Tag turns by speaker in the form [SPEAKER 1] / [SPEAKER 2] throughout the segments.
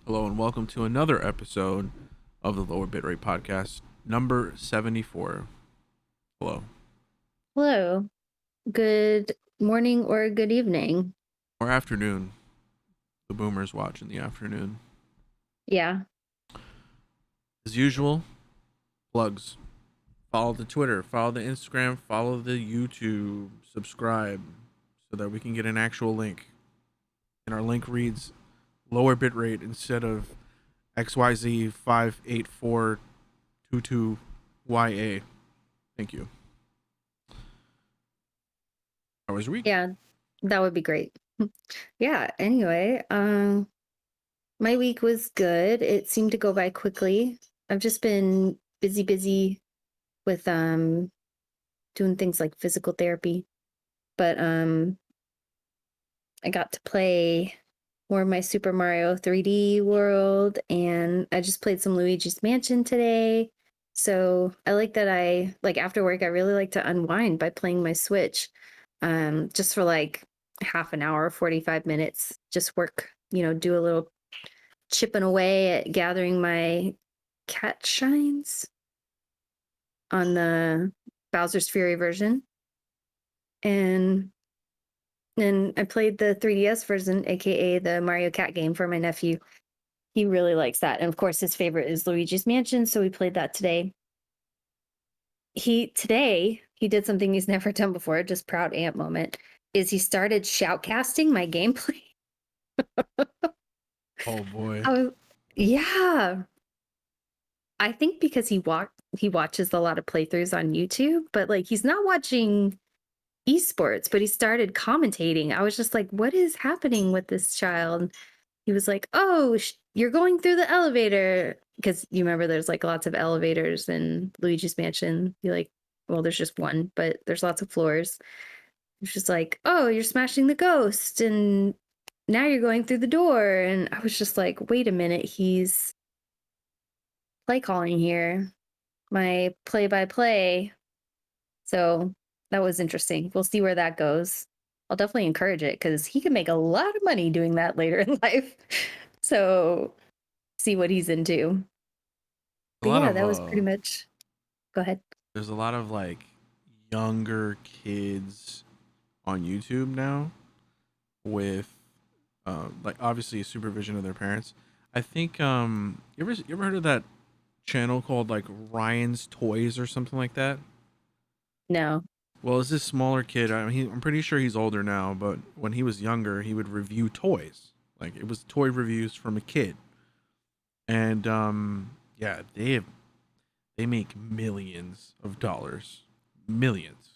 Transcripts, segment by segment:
[SPEAKER 1] Hello and welcome to another episode of the LowerBitrate Podcast, number 74. Hello.
[SPEAKER 2] Hello. Good morning or good evening.
[SPEAKER 1] Or afternoon. The boomers watch in the afternoon.
[SPEAKER 2] Yeah.
[SPEAKER 1] As usual, plugs. Follow the Twitter, follow the Instagram, follow the YouTube, subscribe so that we can get an actual link. And our link reads lower bitrate instead of XYZ58422YA. Thank you. How was your week?
[SPEAKER 2] Yeah. That would be great. Yeah. Anyway, my week was good. It seemed to go by quickly. I've just been busy with doing things like physical therapy. But I got to play more of my Super Mario 3D World, and I just played some Luigi's Mansion today. So I like that after work, I really like to unwind by playing my Switch, just for like half an hour, 45 minutes, just work, do a little chipping away at gathering my cat shines on the Bowser's Fury version. And then I played the 3DS version, aka the Mario Cat game, for my nephew. He really likes that. And of course, his favorite is Luigi's Mansion, so we played that today. Today he did something he's never done before, just proud aunt moment, is he started shoutcasting my gameplay.
[SPEAKER 1] Oh boy.
[SPEAKER 2] Yeah. I think because he watches a lot of playthroughs on YouTube, but like he's not watching esports, but he started commentating. I was just like, what is happening with this child? He was like, "Oh, you're going through the elevator," because you remember there's like lots of elevators in Luigi's Mansion. You like, well, there's just one, but there's lots of floors. It's just like, "Oh, you're smashing the ghost, and now you're going through the door." And I was just like, "Wait a minute, he's play calling here, my play by play." So that was interesting. We'll see where that goes. I'll definitely encourage it because he can make a lot of money doing that later in life. So see what he's into.
[SPEAKER 1] A
[SPEAKER 2] But
[SPEAKER 1] lot
[SPEAKER 2] yeah,
[SPEAKER 1] of
[SPEAKER 2] that was pretty much. Go ahead.
[SPEAKER 1] there's a lot of like younger kids on YouTube now with like obviously supervision of their parents. I think you ever heard of that channel called like Ryan's Toys or something like that?
[SPEAKER 2] No.
[SPEAKER 1] Well, it's this smaller kid. I'm pretty sure he's older now, but when he was younger, he would review toys. Like it was toy reviews from a kid, and yeah, they make millions of dollars, millions,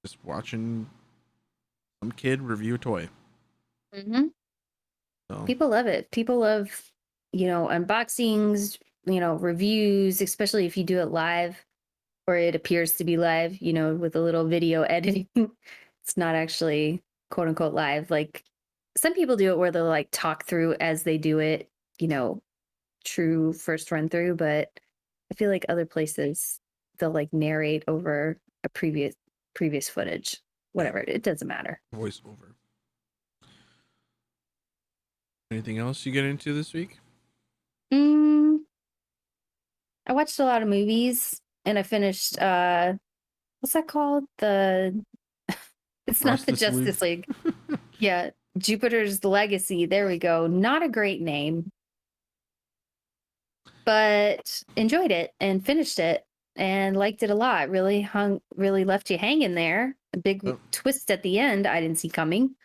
[SPEAKER 1] just watching some kid review a toy.
[SPEAKER 2] Hmm.
[SPEAKER 1] So
[SPEAKER 2] People love it. People love, unboxings, reviews, especially if you do it live or it appears to be live, with a little video editing. It's not actually quote unquote live. Like some people do it where they'll like talk through as they do it, you know, true first run through, but I feel like other places they'll like narrate over a previous footage.
[SPEAKER 1] yeah,
[SPEAKER 2] Whatever, it doesn't matter.
[SPEAKER 1] voiceover. Anything else you get into this week?
[SPEAKER 2] Mm, I watched a lot of movies and I finished what's that called? The it's not the
[SPEAKER 1] Justice League.
[SPEAKER 2] Justice League. Yeah, Jupiter's Legacy. There we go. Not a great name, but enjoyed it and finished it and liked it a lot. Really left you hanging there. A big
[SPEAKER 1] Oh,
[SPEAKER 2] twist at the end I didn't see coming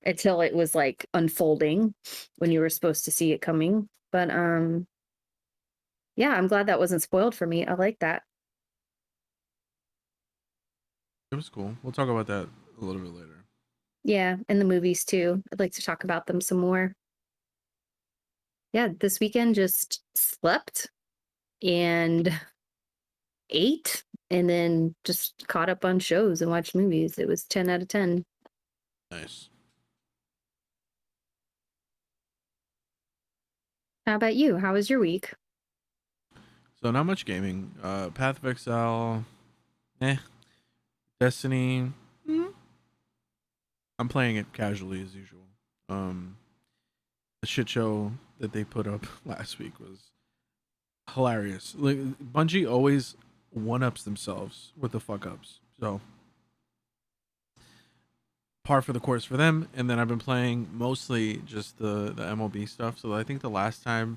[SPEAKER 2] until it was like unfolding when you were supposed to see it coming. But yeah, I'm glad that wasn't spoiled for me. I like that.
[SPEAKER 1] it was cool. We'll talk about that a little bit later.
[SPEAKER 2] Yeah, and the movies too. I'd like to talk about them some more. Yeah, this weekend just slept and ate and then just caught up on shows and watched movies. It was 10 out of 10.
[SPEAKER 1] Nice.
[SPEAKER 2] How about you? How was your week?
[SPEAKER 1] So not much gaming. Path of Exile. Eh. Destiny. mm, I'm playing it casually as usual. Um, the shit show that they put up last week was hilarious. Like Bungie always one ups themselves with the fuck ups. So par for the course for them. And then I've been playing mostly just the MLB stuff. So I think the last time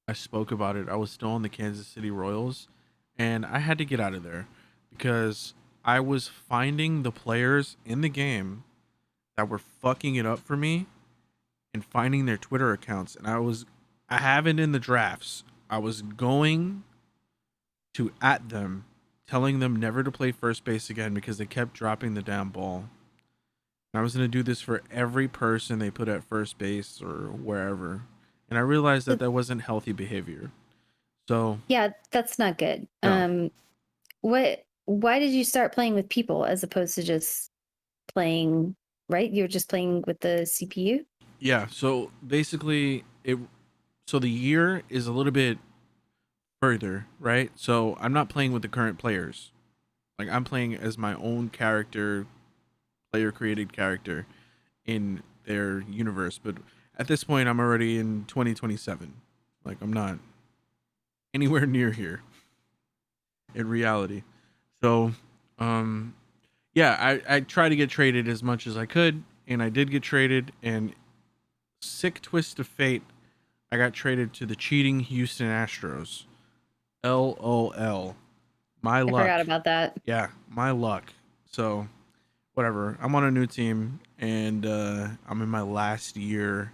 [SPEAKER 1] I spoke about it, I was still in the Kansas City Royals, and I had to get out of there because I was finding the players in the game that were fucking it up for me and finding their Twitter accounts. And I have it in the drafts. I was going to at them, telling them never to play first base again because they kept dropping the damn ball. And I was going to do this for every person they put at first base or wherever. And I realized that
[SPEAKER 2] But
[SPEAKER 1] that wasn't healthy behavior. So,
[SPEAKER 2] yeah, that's not good.
[SPEAKER 1] no.
[SPEAKER 2] Why did you start playing with people as opposed to just playing, right? You're just playing with the CPU?
[SPEAKER 1] Yeah, so basically so the year is a little bit further, right? So I'm not playing with the current players. Like I'm playing as my own character, player created character in their universe, but at this point I'm already in 2027. Like I'm not anywhere near here in reality. So, um yeah, I tried to get traded as much as I could, and I did get traded, and sick twist of fate, I got traded to the cheating Houston Astros. LOL. My
[SPEAKER 2] I forgot
[SPEAKER 1] luck.
[SPEAKER 2] about that.
[SPEAKER 1] Yeah, my luck. So, whatever. I'm on a new team, and I'm in my last year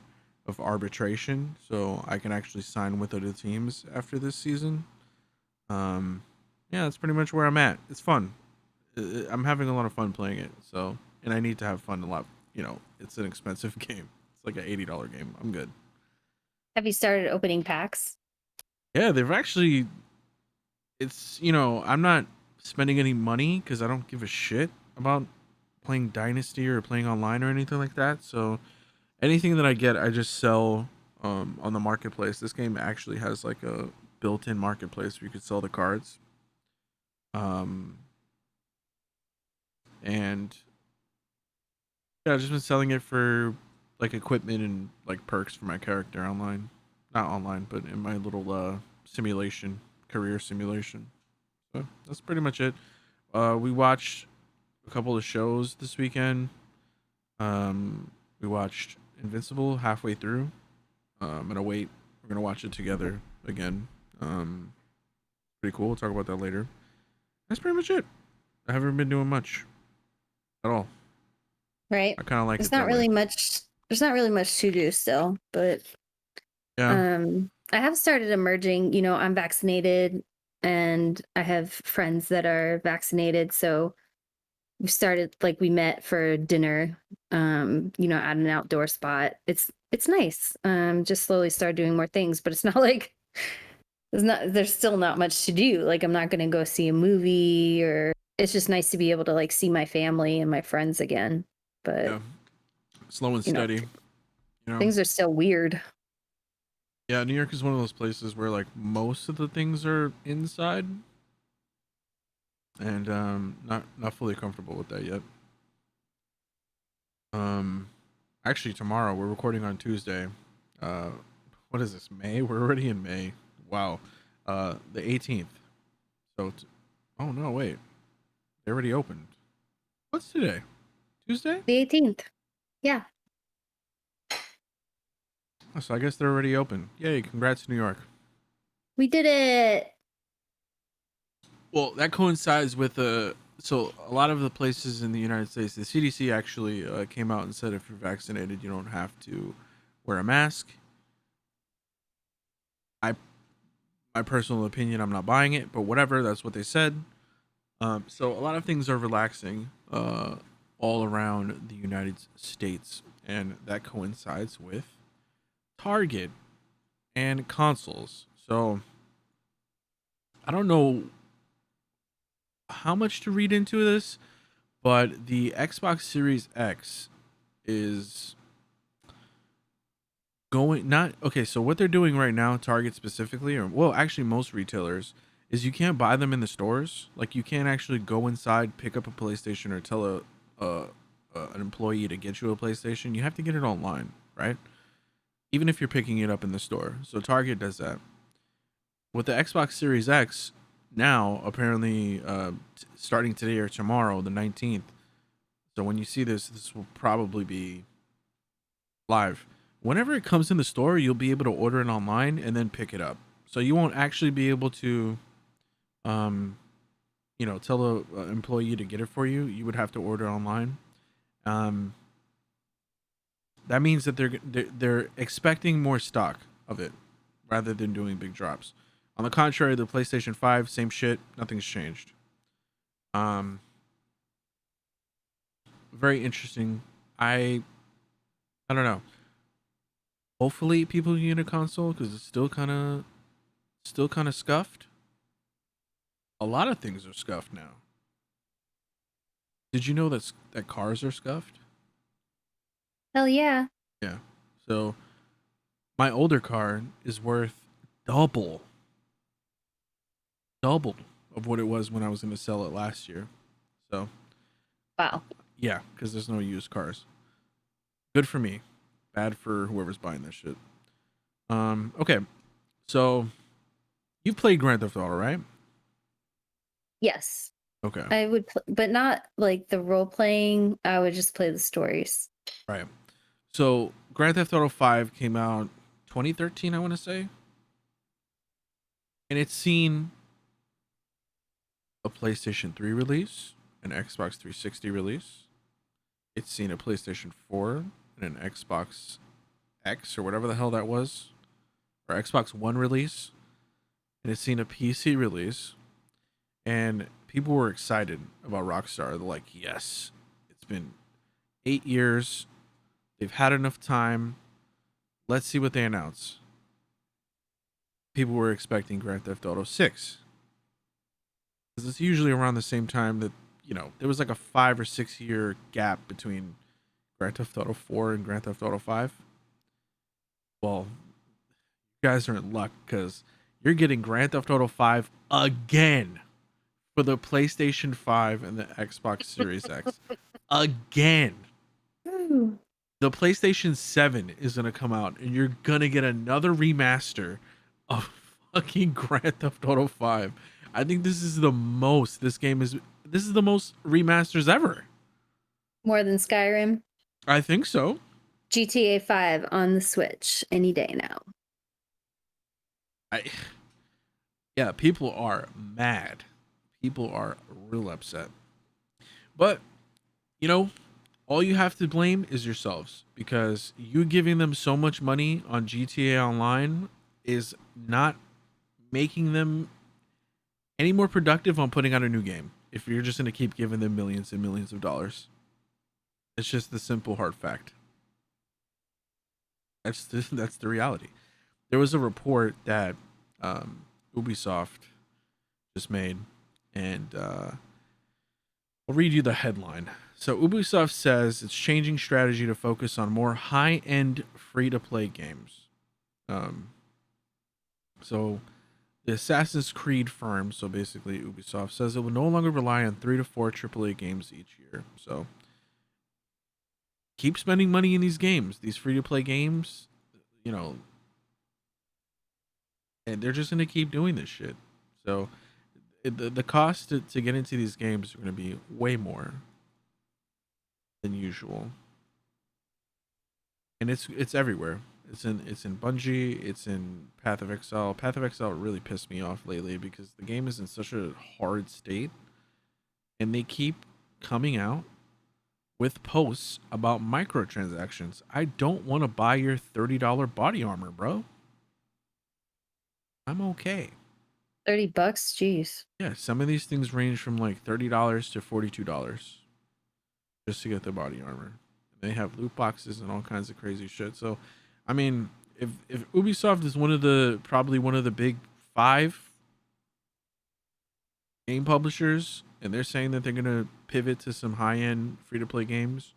[SPEAKER 1] of arbitration, so I can actually sign with other teams after this season. Um, yeah, that's pretty much where I'm at. It's fun. I'm having a lot of fun playing it. So, and I need to have fun a lot. It's an expensive game. It's like an $80 game. I'm good.
[SPEAKER 2] Have you started opening packs?
[SPEAKER 1] Yeah, they've actually. It's I'm not spending any money because I don't give a shit about playing Dynasty or playing online or anything like that. So anything that I get, I just sell on the marketplace. This game actually has like a built-in marketplace where you could sell the cards. Um, and yeah, I've just been selling it for like equipment and like perks for my character online. Not online, but in my little simulation, career simulation. So that's pretty much it. We watched a couple of shows this weekend. We watched Invincible halfway through. I'm gonna wait. We're gonna watch it together again. Pretty cool. We'll talk about that later. That's pretty much it. I haven't been doing much at all.
[SPEAKER 2] Right.
[SPEAKER 1] I kind of like
[SPEAKER 2] There's
[SPEAKER 1] it
[SPEAKER 2] not
[SPEAKER 1] that way.
[SPEAKER 2] really much there's not really much to do still, but
[SPEAKER 1] Yeah.
[SPEAKER 2] I have started emerging, I'm vaccinated and I have friends that are vaccinated, so we met for dinner, at an outdoor spot. It's nice. Just slowly start doing more things, but it's not like there's still not much to do. Like I'm not gonna go see a movie, or it's just nice to be able to like see my family and my friends again. But
[SPEAKER 1] Yeah. Slow and
[SPEAKER 2] you know,
[SPEAKER 1] steady. You know.
[SPEAKER 2] things are still weird.
[SPEAKER 1] Yeah. New York is one of those places where like most of the things are inside, and not fully comfortable with that yet. Um, Actually, tomorrow we're recording on Tuesday. Uh, what is this? May? We're already in May. Wow. The 18th. So, oh no, wait. They already opened. What's today? Tuesday?
[SPEAKER 2] The 18th. Yeah.
[SPEAKER 1] Oh, so I guess they're already open. Yay! Congrats, New York.
[SPEAKER 2] We did it.
[SPEAKER 1] Well, that coincides with so a lot of the places in the United States, the CDC actually came out and said if you're vaccinated, you don't have to wear a mask. I, my personal opinion, I'm not buying it, but whatever. That's what they said. So a lot of things are relaxing all around the United States, and that coincides with Target and consoles. So I don't know how much to read into this, but the Xbox Series X is going not okay. So what they're doing right now, Target specifically, or well, actually most retailers, is you can't buy them in the stores. Like you can't actually go inside, pick up a PlayStation, or tell an employee to get you a PlayStation. You have to get it online, right? even if you're picking it up in the store. So Target does that. With the Xbox Series X, now apparently starting today or tomorrow, the 19th. So when you see this, this will probably be live. Whenever it comes in the store, you'll be able to order it online and then pick it up. So you won't actually be able to, um, tell the employee to get it for you. You would have to order online. Um, that means that they're expecting more stock of it rather than doing big drops. On the contrary, the PlayStation 5, same shit, nothing's changed. Um, very interesting. I don't know. Hopefully people get a console because it's still kind of scuffed. A lot of things are scuffed now. Did you know that cars are scuffed?
[SPEAKER 2] Hell yeah.
[SPEAKER 1] Yeah. So my older car is worth double double of what it was when I was going to sell it last year. So
[SPEAKER 2] Wow.
[SPEAKER 1] yeah, because there's no used cars. Good for me, bad for whoever's buying this shit. Okay, so you've played Grand Theft Auto, right?
[SPEAKER 2] Yes.
[SPEAKER 1] Okay,
[SPEAKER 2] I would, but not like the role playing. I would just play the stories.
[SPEAKER 1] right. So Grand Theft Auto 5 came out 2013, I want to say, and it's seen a PlayStation 3 release, an Xbox 360 release. It's seen a PlayStation 4 and an Xbox X or whatever the hell that was, or Xbox One release, and it's seen a PC release, and people were excited about Rockstar. They're like, yes, it's been 8 years. They've had enough time. Let's see what they announce. People were expecting Grand Theft Auto 6. Because it's usually around the same time that, there was like a 5 or 6 year gap between Grand Theft Auto 4 and Grand Theft Auto 5. Well, you guys are in luck because you're getting Grand Theft Auto 5 again for the PlayStation 5 and the Xbox Series X. Again.
[SPEAKER 2] Ooh.
[SPEAKER 1] The PlayStation 7 is going to come out and you're going to get another remaster of fucking Grand Theft Auto 5. I think this is the most remasters ever.
[SPEAKER 2] More than Skyrim.
[SPEAKER 1] I think so.
[SPEAKER 2] GTA 5 on the Switch any day now.
[SPEAKER 1] Yeah, people are mad. People are real upset. But, all you have to blame is yourselves because you giving them so much money on GTA Online is not making them any more productive on putting out a new game. If you're just going to keep giving them millions and millions of dollars, it's just the simple hard fact. That's the reality. There was a report that Ubisoft just made, and I'll read you the headline. So Ubisoft says it's changing strategy to focus on more high-end free-to-play games. So the Assassin's Creed firm, so basically Ubisoft, says it will no longer rely on 3 to 4 AAA games each year. So keep spending money in these games, these free-to-play games, and they're just going to keep doing this shit. So the cost to get into these games are going to be way more than usual, and it's everywhere. It's in Bungie. It's in Path of Exile. Path of Exile really pissed me off lately because the game is in such a hard state, and they keep coming out with posts about microtransactions. I don't want to buy your $30 body armor, bro. I'm okay.
[SPEAKER 2] $30, jeez.
[SPEAKER 1] Yeah, some of these things range from like $30 to $42 just to get the body armor. They have loot boxes and all kinds of crazy shit. So, I mean, if Ubisoft is probably one of the big 5 game publishers, and they're saying that they're gonna pivot to some high end free to play games,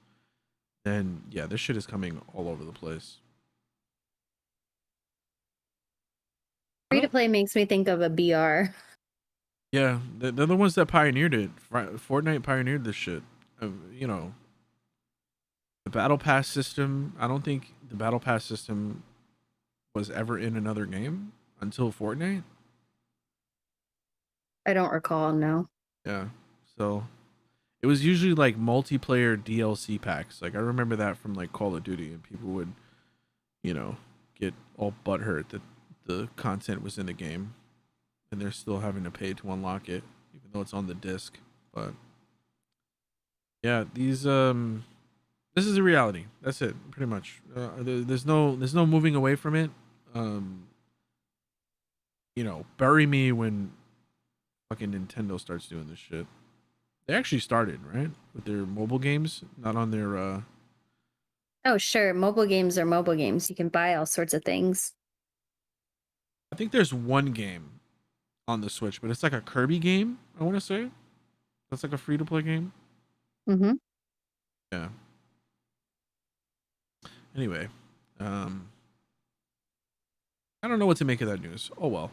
[SPEAKER 1] then yeah, this shit is coming all over the place.
[SPEAKER 2] Free to play makes me think of a BR.
[SPEAKER 1] Yeah, they're the ones that pioneered it. Fortnite pioneered this shit. The battle pass system. I don't think the battle pass system was ever in another game until Fortnite.
[SPEAKER 2] I don't recall, no.
[SPEAKER 1] Yeah. So it was usually like multiplayer DLC packs. Like I remember that from like Call of Duty, and people would, you know, get all butthurt that the content was in the game, and they're still having to pay to unlock it, even though it's on the disc. But yeah, this is a reality. That's it, pretty much. There's no moving away from it. Um, bury me when fucking Nintendo starts doing this shit. They actually started, right? With their mobile games, not on their
[SPEAKER 2] Oh, sure. Mobile games are mobile games. You can buy all sorts of things.
[SPEAKER 1] I think there's one game on the Switch, but it's like a Kirby game, I want to say. That's like a free to play game.
[SPEAKER 2] Mm-hmm.
[SPEAKER 1] Yeah. Anyway, um I don't know what to make of that news. Oh well.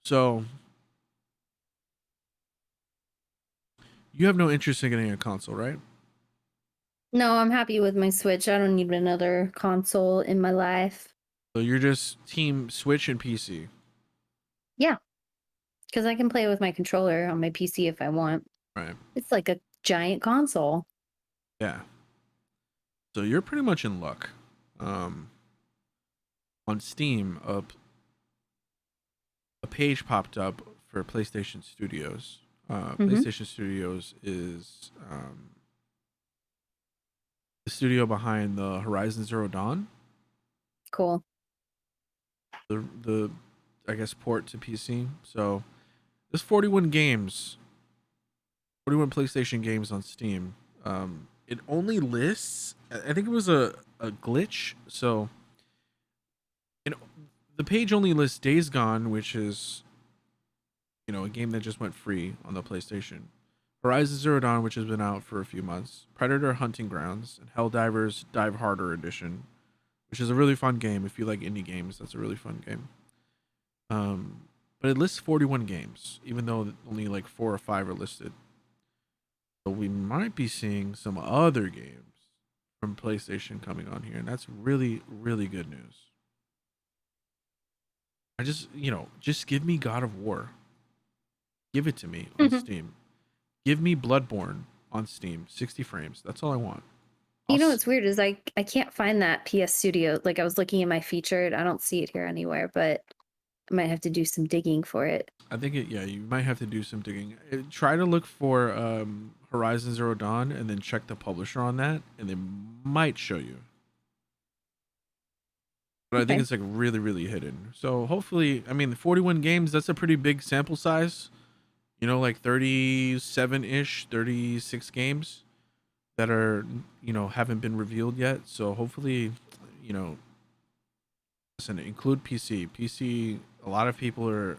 [SPEAKER 1] So, you have no interest in getting a console, right?
[SPEAKER 2] No, I'm happy with my Switch. I don't need another console in my life.
[SPEAKER 1] So you're just team Switch and PC.
[SPEAKER 2] Yeah, because I can play with my controller on my PC if I want.
[SPEAKER 1] Right.
[SPEAKER 2] It's like a giant console.
[SPEAKER 1] Yeah. So you're pretty much in luck. Um on Steam, a page popped up for PlayStation Studios.
[SPEAKER 2] Mm-hmm.
[SPEAKER 1] PlayStation Studios is the studio behind the Horizon Zero Dawn,
[SPEAKER 2] Cool.
[SPEAKER 1] the I guess port to PC. So there's 41 games, 41 PlayStation games on Steam. It only lists. I think it was a glitch. So it, the page only lists Days Gone, which is a game that just went free on the PlayStation. Horizon Zero Dawn, which has been out for a few months. Predator Hunting Grounds and Helldivers Dive Harder Edition, which is a really fun game. If you like indie games, that's a really fun game. But it lists 41 games, even though only like 4 or 5 are listed. So we might be seeing some other games from PlayStation coming on here, and that's really, really good news. I just give me God of War. Give it to me on
[SPEAKER 2] Mhm.
[SPEAKER 1] Steam. Give me Bloodborne on Steam, 60 frames. That's all I want.
[SPEAKER 2] You know what's weird is I can't find that PS Studio. Like I was looking in my featured, I don't see it here anywhere, but I might have to do some digging for it.
[SPEAKER 1] I think yeah, you might have to do some digging. Try to look for Horizon Zero Dawn and then check the publisher on that, and they might show you. But I think
[SPEAKER 2] Okay.
[SPEAKER 1] it's like really, really hidden. So hopefully, I mean, 41 games, that's a pretty big sample size. Like 37-ish, 36 games that are, haven't been revealed yet. So hopefully, you know, listen, include PC. PC, a lot of people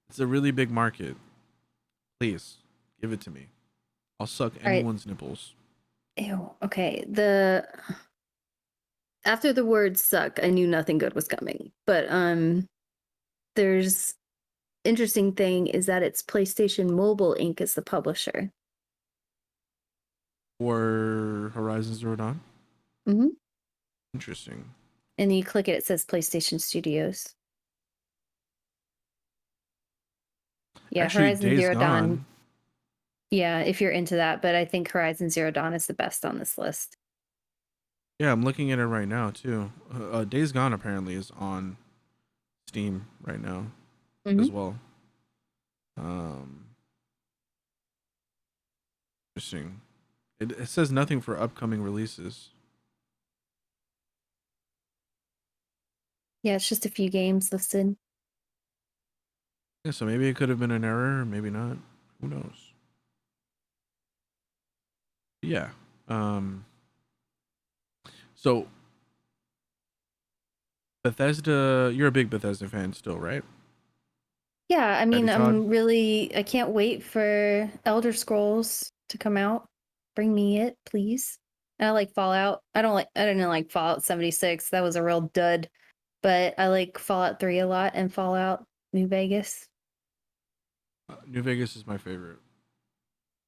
[SPEAKER 1] it's a really big market. Please give it to me. I'll suck
[SPEAKER 2] All right.
[SPEAKER 1] anyone's nipples.
[SPEAKER 2] Ew. Okay. After the word suck, I knew nothing good was coming. But there's interesting thing is that it's PlayStation Mobile Inc. is the publisher.
[SPEAKER 1] Or Horizon Zero Dawn.
[SPEAKER 2] Mm-hmm.
[SPEAKER 1] Interesting.
[SPEAKER 2] And you click it, it says PlayStation Studios. Yeah,
[SPEAKER 1] Actually,
[SPEAKER 2] Horizon
[SPEAKER 1] Days
[SPEAKER 2] Zero Dawn.
[SPEAKER 1] Gone.
[SPEAKER 2] Yeah, if you're into that, but I think Horizon Zero Dawn is the best on this list.
[SPEAKER 1] Yeah, I'm looking at it right now too. Days Gone apparently is on Steam right now
[SPEAKER 2] Mm-hmm.
[SPEAKER 1] as well. Um, Interesting. It says nothing for upcoming releases.
[SPEAKER 2] Yeah, it's just a few games listed.
[SPEAKER 1] Yeah, so maybe it could have been an error, maybe not. Who knows? Yeah. Um. So Bethesda, you're a big Bethesda fan still, right?
[SPEAKER 2] Yeah, I
[SPEAKER 1] Eddie
[SPEAKER 2] mean,
[SPEAKER 1] Todd.
[SPEAKER 2] I can't wait for Elder Scrolls to come out. Bring me it, please. I like Fallout. I didn't like Fallout 76. That was a real dud. But I like Fallout 3 a lot and Fallout New Vegas.
[SPEAKER 1] New Vegas is my favorite.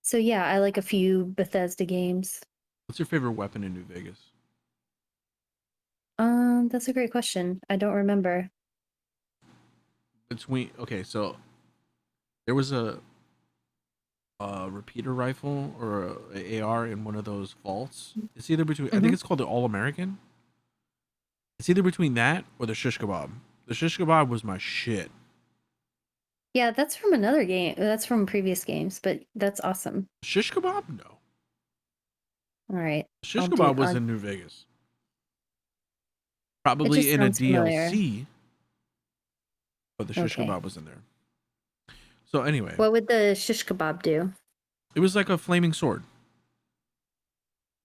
[SPEAKER 2] So yeah, I like a few Bethesda games.
[SPEAKER 1] What's your favorite weapon in New Vegas?
[SPEAKER 2] That's a great question. I don't remember.
[SPEAKER 1] So there was a repeater rifle or a AR in one of those vaults. It's either between, I think
[SPEAKER 2] Hmm.
[SPEAKER 1] it's called the All American. It's either between that or the shish kebab. The shish kebab was my shit.
[SPEAKER 2] Yeah, that's from another game. That's from previous games, but that's awesome.
[SPEAKER 1] Shish kebab? No.
[SPEAKER 2] All right,
[SPEAKER 1] Shish
[SPEAKER 2] I'll do.
[SPEAKER 1] kebab was in New Vegas.
[SPEAKER 2] It
[SPEAKER 1] Probably
[SPEAKER 2] just
[SPEAKER 1] in a
[SPEAKER 2] sounds familiar.
[SPEAKER 1] DLC, but the shish
[SPEAKER 2] Okay.
[SPEAKER 1] kebab was in there. So anyway,
[SPEAKER 2] What would the shish kebab do?
[SPEAKER 1] it was like a flaming sword.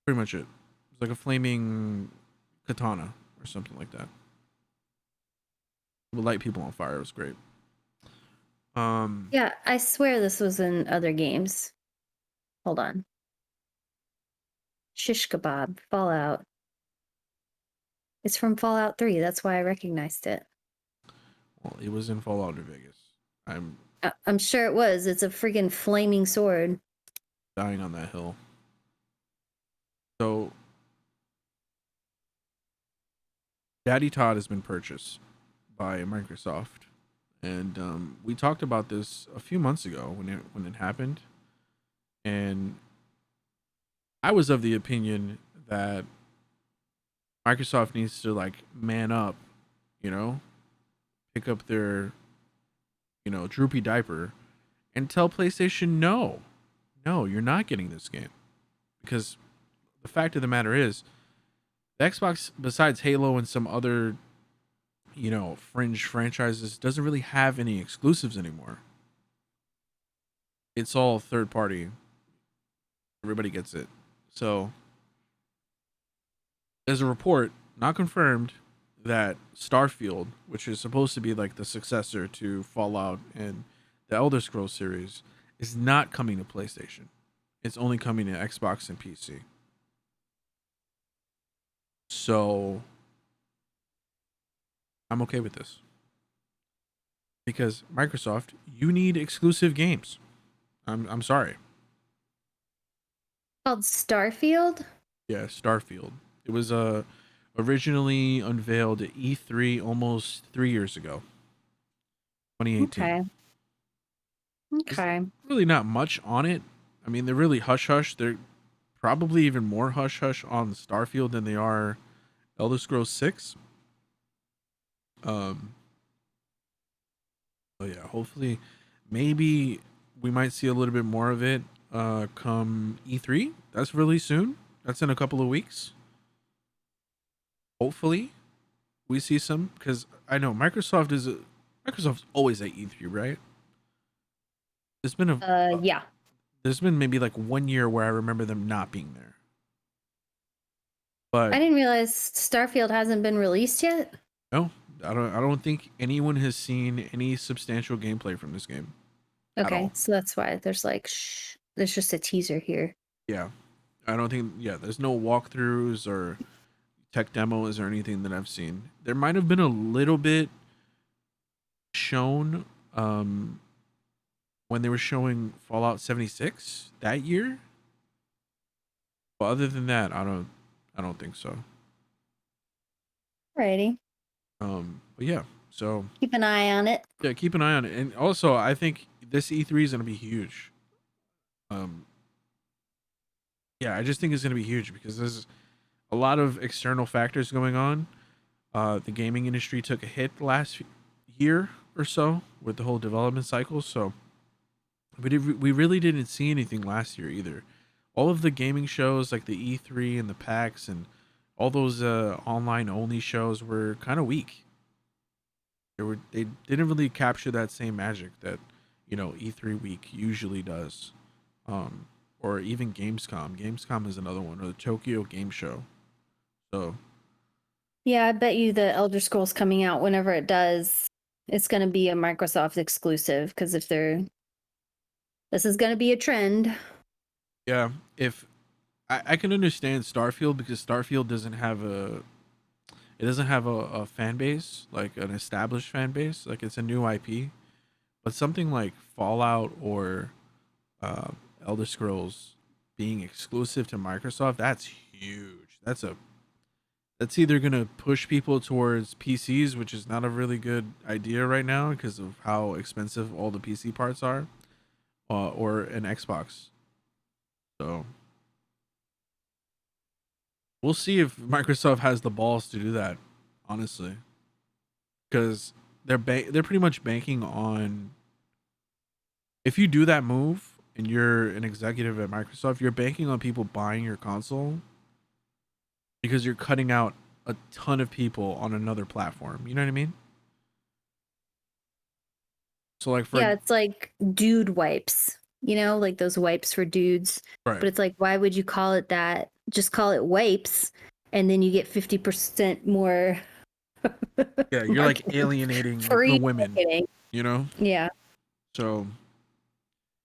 [SPEAKER 1] Pretty much it. It was like a flaming katana or something like that. It would light people on fire. It was great.
[SPEAKER 2] Yeah, I swear this was in other games. Hold on. Shish kebab, Fallout. It's from Fallout 3. That's why I recognized it.
[SPEAKER 1] Well, it was in Fallout New Vegas. I'm
[SPEAKER 2] I'm sure it was. It's a freaking flaming sword.
[SPEAKER 1] dying on that hill. So, Daddy Todd has been purchased by Microsoft, and we talked about this a few months ago when it happened, and I was of the opinion that Microsoft needs to like man up, you know, pick up their droopy diaper and tell PlayStation no, you're not getting this game, because the fact of the matter is the Xbox, besides Halo and some other fringe franchises, doesn't really have any exclusives anymore. It's all third party. Everybody gets it. So there's a report, not confirmed, that Starfield, which is supposed to be like the successor to Fallout and the Elder Scrolls series, is not coming to PlayStation. It's only coming to Xbox and PC. So I'm okay with this. Because Microsoft, you need exclusive games. I'm sorry.
[SPEAKER 2] Called Starfield?
[SPEAKER 1] Yeah, Starfield. It was originally unveiled at E3 almost 3 years ago, 2018.
[SPEAKER 2] Okay.
[SPEAKER 1] There's
[SPEAKER 2] Okay.
[SPEAKER 1] really not much on it. I mean, they're really hush hush. They're probably even more hush hush on Starfield than they are Elder Scrolls 6. Um, so yeah, hopefully, maybe we might see a little bit more of it come E3. That's really soon. That's in a couple of weeks. Hopefully, we see some, because I know Microsoft's always at E3, right? There's been
[SPEAKER 2] Yeah.
[SPEAKER 1] there's been maybe like 1 year where I remember them not being there. But
[SPEAKER 2] I didn't realize Starfield hasn't been released yet.
[SPEAKER 1] no, I don't think anyone has seen any substantial gameplay from this game at
[SPEAKER 2] Okay,
[SPEAKER 1] all.
[SPEAKER 2] so that's why there's like, there's just a teaser here.
[SPEAKER 1] Yeah. I don't think there's no walkthroughs or tech demos or anything that I've seen. There might have been a little bit shown when they were showing Fallout 76 that year. But other than that, I don't think so.
[SPEAKER 2] Alrighty.
[SPEAKER 1] But yeah, so
[SPEAKER 2] Keep an eye on it.
[SPEAKER 1] yeah, keep an eye on it. And also, I think this E3 is going to be huge. Um, yeah, I just think it's going to be huge because there's a lot of external factors going on. The gaming industry took a hit last year or so with the whole development cycle. So we really didn't see anything last year either. All of the gaming shows like the E3 and the PAX and all those online only shows were kind of weak. They didn't really capture that same magic that E3 week usually does. Or even Gamescom. Gamescom is another one, or the Tokyo Game Show. So
[SPEAKER 2] Yeah, I bet you the Elder Scrolls coming out whenever it does, it's going to be a Microsoft exclusive because this is going to be a trend.
[SPEAKER 1] yeah, if I can understand Starfield, because Starfield doesn't have a fan base, like an established fan base, like it's a new IP. But something like Fallout or uh, Elder Scrolls being exclusive to Microsoft, that's huge. that's either gonna push people towards PCs, which is not a really good idea right now because of how expensive all the PC parts are, or an Xbox. So we'll see if Microsoft has the balls to do that, honestly, because they're pretty much banking on, if you do that move and you're an executive at Microsoft, you're banking on people buying your console because you're cutting out a ton of people on another platform. You know what I mean? So like
[SPEAKER 2] Yeah, it's like dude wipes, like those wipes for dudes.
[SPEAKER 1] right.
[SPEAKER 2] But it's like, why would you call it that? Just call it wipes, and then you get 50% more
[SPEAKER 1] Yeah, you're like
[SPEAKER 2] marketing,
[SPEAKER 1] alienating the
[SPEAKER 2] free
[SPEAKER 1] women,
[SPEAKER 2] marketing.
[SPEAKER 1] you know?
[SPEAKER 2] Yeah.
[SPEAKER 1] So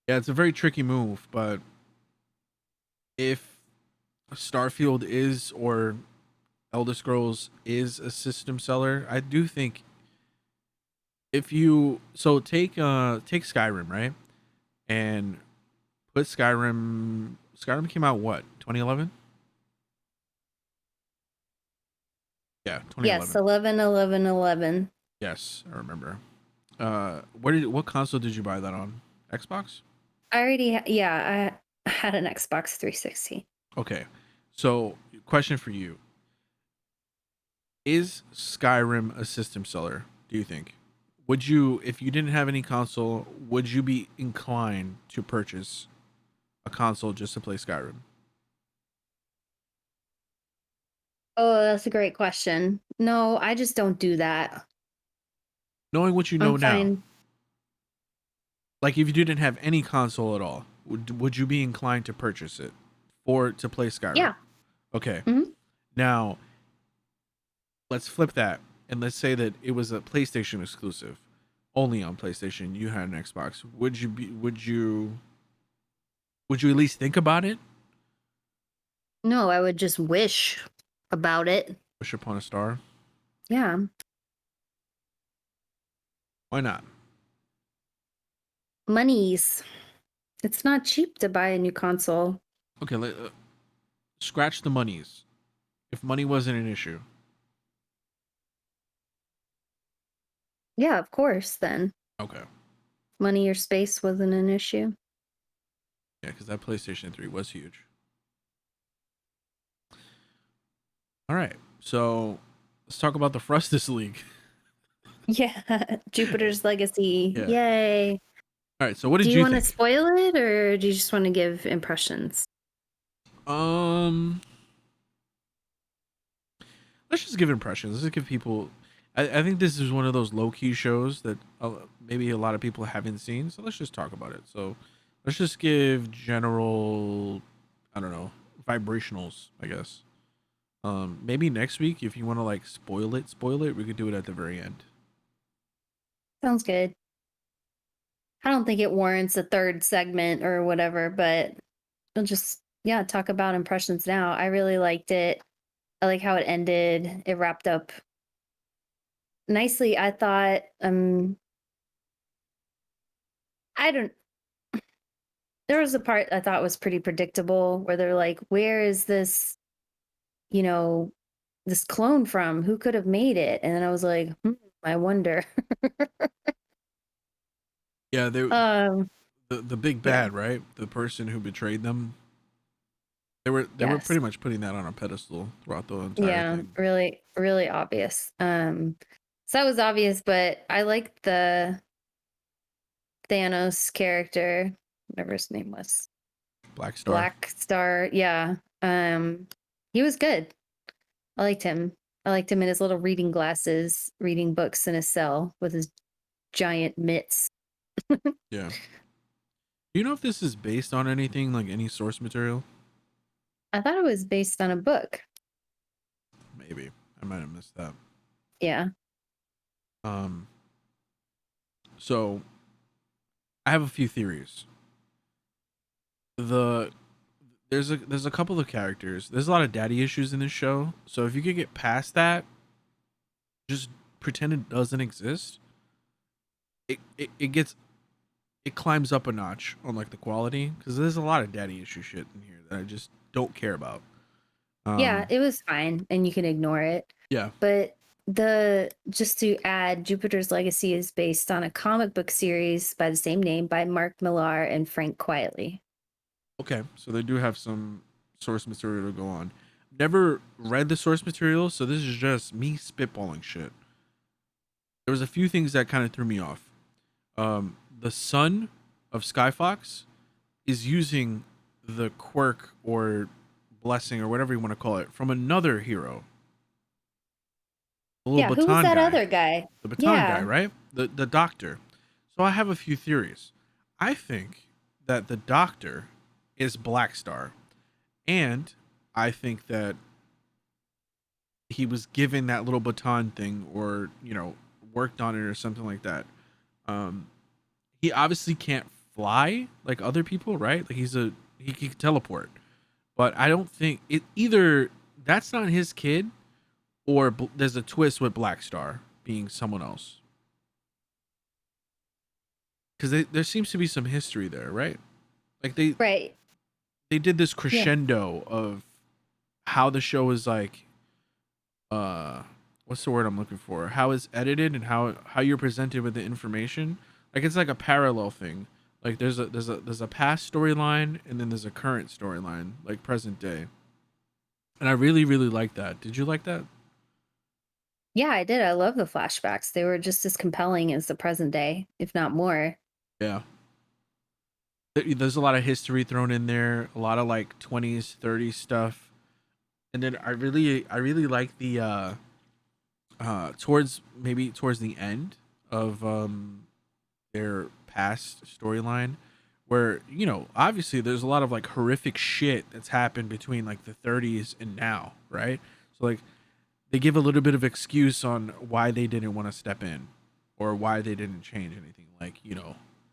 [SPEAKER 1] yeah, it's a very tricky move, but if Starfield is, or Elder Scrolls is, a system seller, I do think, if you take Skyrim, right? And put Skyrim came out what? 2011? Yeah,
[SPEAKER 2] Yes,
[SPEAKER 1] 2011.
[SPEAKER 2] 11, 11, 11.
[SPEAKER 1] Yes, I remember. What console did you buy that on? Xbox?
[SPEAKER 2] I already, yeah, I had an Xbox 360.
[SPEAKER 1] Okay. So, question for you. Is Skyrim a system seller, do you think? Would you, if you didn't have any console, would you be inclined to purchase a console just to play Skyrim?
[SPEAKER 2] Oh, that's a great question. No, I just don't do that.
[SPEAKER 1] Knowing what you
[SPEAKER 2] I'm
[SPEAKER 1] know now,
[SPEAKER 2] fine.
[SPEAKER 1] like if you didn't have any console at all, would you be inclined to purchase it for to play Skyrim?
[SPEAKER 2] Yeah.
[SPEAKER 1] Okay.
[SPEAKER 2] Hmm.
[SPEAKER 1] Now, let's flip that and let's say that it was a PlayStation exclusive, only on PlayStation. You had an Xbox. Would you at least think about it?
[SPEAKER 2] No, I would just wish about it.
[SPEAKER 1] Wish upon a star.
[SPEAKER 2] Yeah.
[SPEAKER 1] Why not?
[SPEAKER 2] Monies. It's not cheap to buy a new console.
[SPEAKER 1] Okay, scratch the monies. If money wasn't an issue,
[SPEAKER 2] Yeah, of course, then.
[SPEAKER 1] okay,
[SPEAKER 2] Money or space wasn't an issue.
[SPEAKER 1] yeah, because that PlayStation 3 was huge. All right, so let's talk about the Frustus League.
[SPEAKER 2] Yeah. Jupiter's Legacy.
[SPEAKER 1] Yeah.
[SPEAKER 2] Yay.
[SPEAKER 1] All right, so what
[SPEAKER 2] Do
[SPEAKER 1] did
[SPEAKER 2] you
[SPEAKER 1] you
[SPEAKER 2] want to
[SPEAKER 1] think?
[SPEAKER 2] spoil it or do you just want to give impressions?
[SPEAKER 1] Um, let's just give impressions. Let's give people. I think this is one of those low key shows that maybe a lot of people haven't seen. So let's just talk about it. So let's just give general, I don't know, vibrationals, I guess. Maybe next week, if you want to like spoil it, we could do it at the very end.
[SPEAKER 2] Sounds good. I don't think it warrants a third segment or whatever, but we'll just, yeah, talk about impressions now. I really liked it. I like how it ended. It wrapped up nicely. I thought, I don't, there was a part I thought was pretty predictable where they're like, where is this, you know, this clone from? Who could have made it? And then I was like, I wonder.
[SPEAKER 1] Yeah, they
[SPEAKER 2] um,
[SPEAKER 1] the big
[SPEAKER 2] yeah,
[SPEAKER 1] bad, right? The person who betrayed them. They were
[SPEAKER 2] yes.
[SPEAKER 1] pretty much putting that on a pedestal throughout the entire
[SPEAKER 2] Yeah,
[SPEAKER 1] thing.
[SPEAKER 2] really, really obvious. So that was obvious, but I liked the Thanos character, whatever his name was.
[SPEAKER 1] Black Star.
[SPEAKER 2] Black Star. Yeah. He was good. I liked him. I liked him in his little reading glasses, reading books in a cell with his giant mitts.
[SPEAKER 1] Yeah. Do you know if this is based on anything, like any source material?
[SPEAKER 2] I thought it was based on a book.
[SPEAKER 1] Maybe I might have missed that.
[SPEAKER 2] Yeah.
[SPEAKER 1] Um. So I have a few theories. The there's a couple of characters. There's a lot of daddy issues in this show. So if you could get past that, just pretend it doesn't exist. It climbs up a notch on like the quality, because there's a lot of daddy issue shit in here that I just don't care about.
[SPEAKER 2] Yeah,
[SPEAKER 1] Um,
[SPEAKER 2] it was fine, and you can ignore it.
[SPEAKER 1] yeah.
[SPEAKER 2] But the just to add, Jupiter's Legacy is based on a comic book series by the same name by Mark Millar and Frank Quietly.
[SPEAKER 1] Okay, so they do have some source material to go on. Never read the source material, so this is just me spitballing shit. There was a few things that kind of threw me off. The son of Skyfox is using the quirk or blessing or whatever you want to call it from another hero, the little
[SPEAKER 2] Yeah, who was
[SPEAKER 1] baton
[SPEAKER 2] that
[SPEAKER 1] guy,
[SPEAKER 2] other guy?
[SPEAKER 1] the baton guy,
[SPEAKER 2] Yeah.
[SPEAKER 1] right? The doctor. So I have a few theories. I think that the doctor is Black Star, and I think that he was given that little baton thing, or worked on it or something like that. Um, he obviously can't fly like other people, right? Like he can teleport, but I don't think it either. That's not his kid, or there's a twist with Black Star being someone else. Because there seems to be some history there, right? Like
[SPEAKER 2] Right.
[SPEAKER 1] they did this
[SPEAKER 2] Yeah.
[SPEAKER 1] crescendo of how the show is like, uh what's the word I'm looking for? How it's edited and how you're presented with the information. Like it's like a parallel thing. Like there's a past storyline and then there's a current storyline, like present day. And I really really like that. Did you like that?
[SPEAKER 2] Yeah, I did. I love the flashbacks. They were just as compelling as the present day, if not more.
[SPEAKER 1] Yeah. There's a lot of history thrown in there, a lot of like 20s, 30s stuff. And then I really like the towards the end of their past storyline, where obviously there's a lot of like horrific shit that's happened between like the 30s and now, right? So like they give a little bit of excuse on why they didn't want to step in or why they didn't change anything, like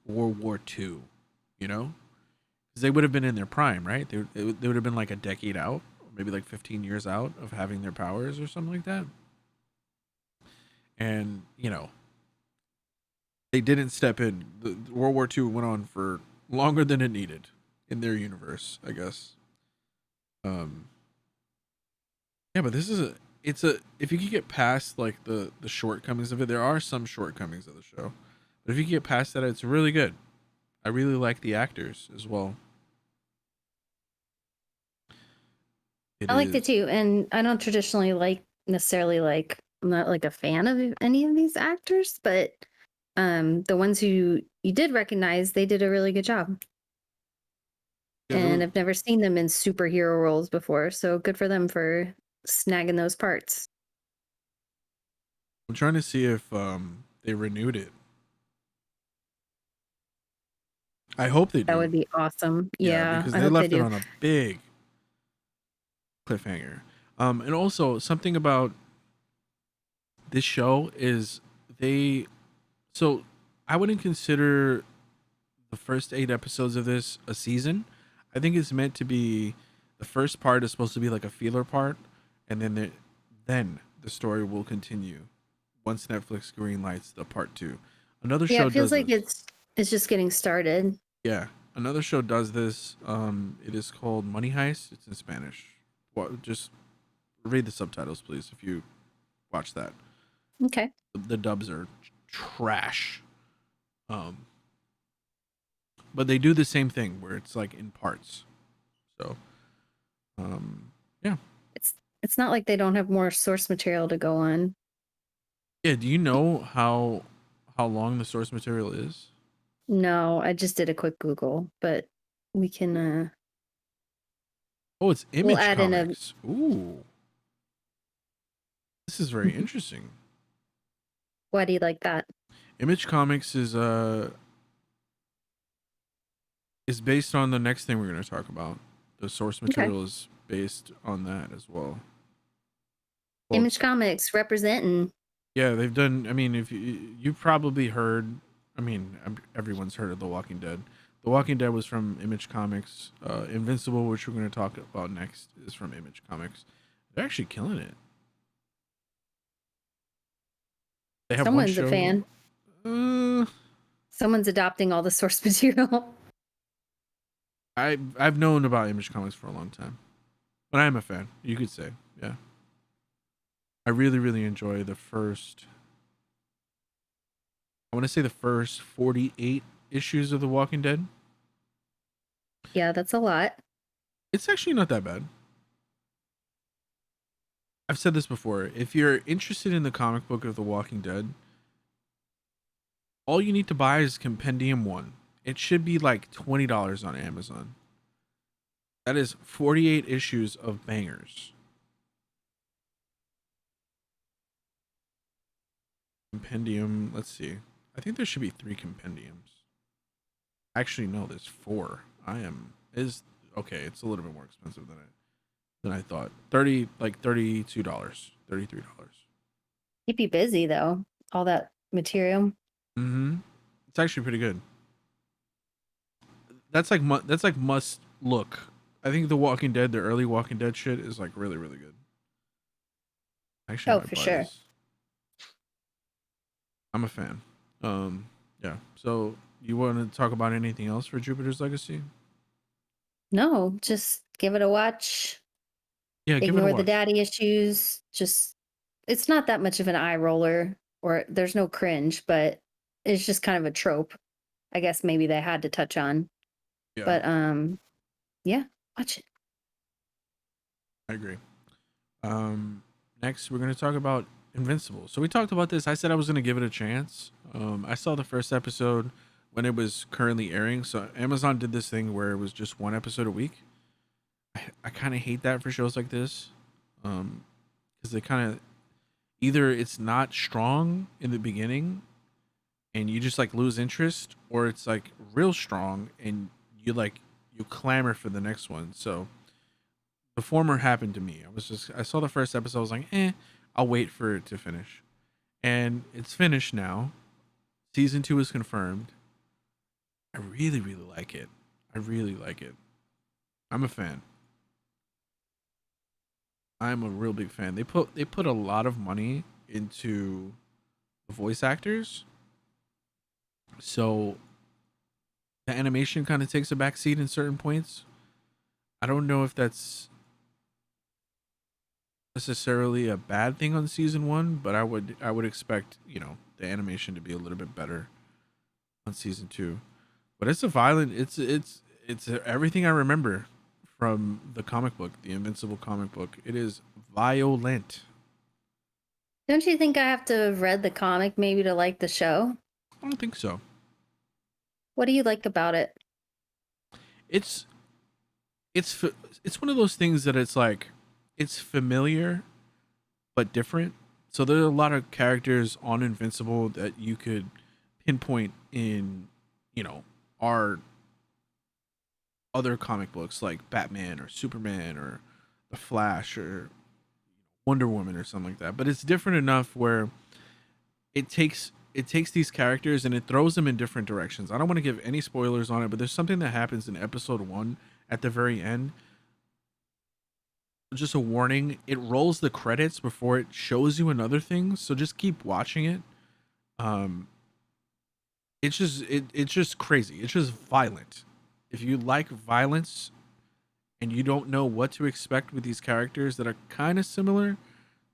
[SPEAKER 1] World War II, because they would have been in their prime, right? They would have been like a decade out, or maybe like 15 years out of having their powers or something like that. And they didn't step in. The World War II went on for longer than it needed in their universe, I guess. Um, yeah, but this is it's a if you could get past like the shortcomings of it, there are some shortcomings of the show, but if you can get past that, it's really good. I really like the actors as well. It
[SPEAKER 2] I liked it
[SPEAKER 1] is.
[SPEAKER 2] too. And I don't traditionally necessarily I'm not like a fan of any of these actors, but the ones who you did recognize, they did a really good job.
[SPEAKER 1] Yeah,
[SPEAKER 2] And I've never seen them in superhero roles before, so good for them for snagging those parts.
[SPEAKER 1] I'm trying to see if they renewed it. I hope they
[SPEAKER 2] That
[SPEAKER 1] do.
[SPEAKER 2] would be awesome.
[SPEAKER 1] Yeah,
[SPEAKER 2] Yeah,
[SPEAKER 1] because
[SPEAKER 2] I
[SPEAKER 1] they
[SPEAKER 2] hope they
[SPEAKER 1] left it
[SPEAKER 2] do.
[SPEAKER 1] on a big cliffhanger. And also something about this show is they so I wouldn't consider the first 8 episodes of this a season. I think it's meant to be, the first part is supposed to be like a feeler part, and then the story will continue once Netflix greenlights the part two. Another
[SPEAKER 2] Yeah,
[SPEAKER 1] show
[SPEAKER 2] it feels
[SPEAKER 1] does
[SPEAKER 2] like
[SPEAKER 1] this.
[SPEAKER 2] it's just getting started.
[SPEAKER 1] Yeah, another show does this. It is called Money Heist. It's in Spanish. Just read the subtitles, please, if you watch that.
[SPEAKER 2] Okay.
[SPEAKER 1] The dubs are trash. Um, but they do the same thing where it's like in parts. So, yeah,
[SPEAKER 2] It's not like they don't have more source material to go on.
[SPEAKER 1] yeah. Do you know how long the source material is?
[SPEAKER 2] No, I just did a quick Google, but we can
[SPEAKER 1] Oh, it's
[SPEAKER 2] we'll
[SPEAKER 1] Image
[SPEAKER 2] add in a
[SPEAKER 1] Comics. Ooh, this is very interesting.
[SPEAKER 2] why do you like that?
[SPEAKER 1] Image Comics is based on the next thing we're going to talk about. The source
[SPEAKER 2] Okay.
[SPEAKER 1] material is based on that as well. Well,
[SPEAKER 2] Image Comics representing.
[SPEAKER 1] yeah, they've done. I mean, if you've probably heard. I mean, everyone's heard of The Walking Dead. The Walking Dead was from Image Comics. Invincible, which we're going to talk about next, is from Image Comics. They're actually killing it. They have one
[SPEAKER 2] Someone's a
[SPEAKER 1] show.
[SPEAKER 2] fan.
[SPEAKER 1] Uh,
[SPEAKER 2] Someone's adopting all the source material.
[SPEAKER 1] I've known about Image Comics for a long time. but I am a fan. You could say, yeah. I really, really enjoy the first. I want to say the first 48 issues of The Walking Dead.
[SPEAKER 2] Yeah, that's a lot.
[SPEAKER 1] It's actually not that bad. I've said this before. If you're interested in the comic book of The Walking Dead, all you need to buy is Compendium 1. It should be like $20 on Amazon. That is 48 issues of bangers. Compendium, let's see. I think there should be 3 compendiums. Actually, no, there's 4. Is okay, it's a little bit more expensive than I thought. $32, $33.
[SPEAKER 2] Keep you busy though. All that material.
[SPEAKER 1] Mm-hmm. It's actually pretty good. That's like must look. I think The Walking Dead, the early Walking Dead shit is like really, really good. Actually, I
[SPEAKER 2] Oh,
[SPEAKER 1] might
[SPEAKER 2] for
[SPEAKER 1] buy
[SPEAKER 2] sure.
[SPEAKER 1] this. I'm a fan. Yeah. So you want to talk about anything else for Jupiter's Legacy?
[SPEAKER 2] No, just give it a watch.
[SPEAKER 1] Yeah, give it a
[SPEAKER 2] Ignore the
[SPEAKER 1] watch.
[SPEAKER 2] daddy issues. Just it's not that much of an eye roller or there's no cringe, but it's just kind of a trope. I guess maybe they had to touch on.
[SPEAKER 1] Yeah,
[SPEAKER 2] But yeah, watch it.
[SPEAKER 1] I agree. Um, Next we're gonna talk about Invincible. So we talked about this. I said I was gonna give it a chance. I saw the first episode when it was currently airing. So Amazon did this thing where it was just one episode a week. I kind of hate that for shows like this, because they kind of either it's not strong in the beginning and you just like lose interest, or it's like real strong and you clamor for the next one. So the former happened to me. I saw the first episode. I was like, I'll wait for it to finish, and it's finished now. Season 2 is confirmed. I really, really like it. I really like it. I'm a fan. I'm a real big fan. They put a lot of money into the voice actors, so the animation kind of takes a back seat in certain points. I don't know if that's necessarily a bad thing on season 1, but I would expect, the animation to be a little bit better on season 2. But it's a violent it's everything I remember from the comic book, the Invincible comic book. It is violent.
[SPEAKER 2] Don't you think I have to have read the comic maybe to like the show?
[SPEAKER 1] I don't think so.
[SPEAKER 2] What do you like about it?
[SPEAKER 1] It's it's one of those things that it's like it's familiar but different. So there are a lot of characters on Invincible that you could pinpoint in, our other comic books like Batman or Superman or The Flash or Wonder Woman or something like that. But it's different enough where it takes these characters and it throws them in different directions. I don't want to give any spoilers on it, but there's something that happens in episode 1 at the very end. Just a warning, it rolls the credits before it shows you another thing, so just keep watching it. Um it's just crazy. It's just violent. If you like violence and you don't know what to expect with these characters that are kind of similar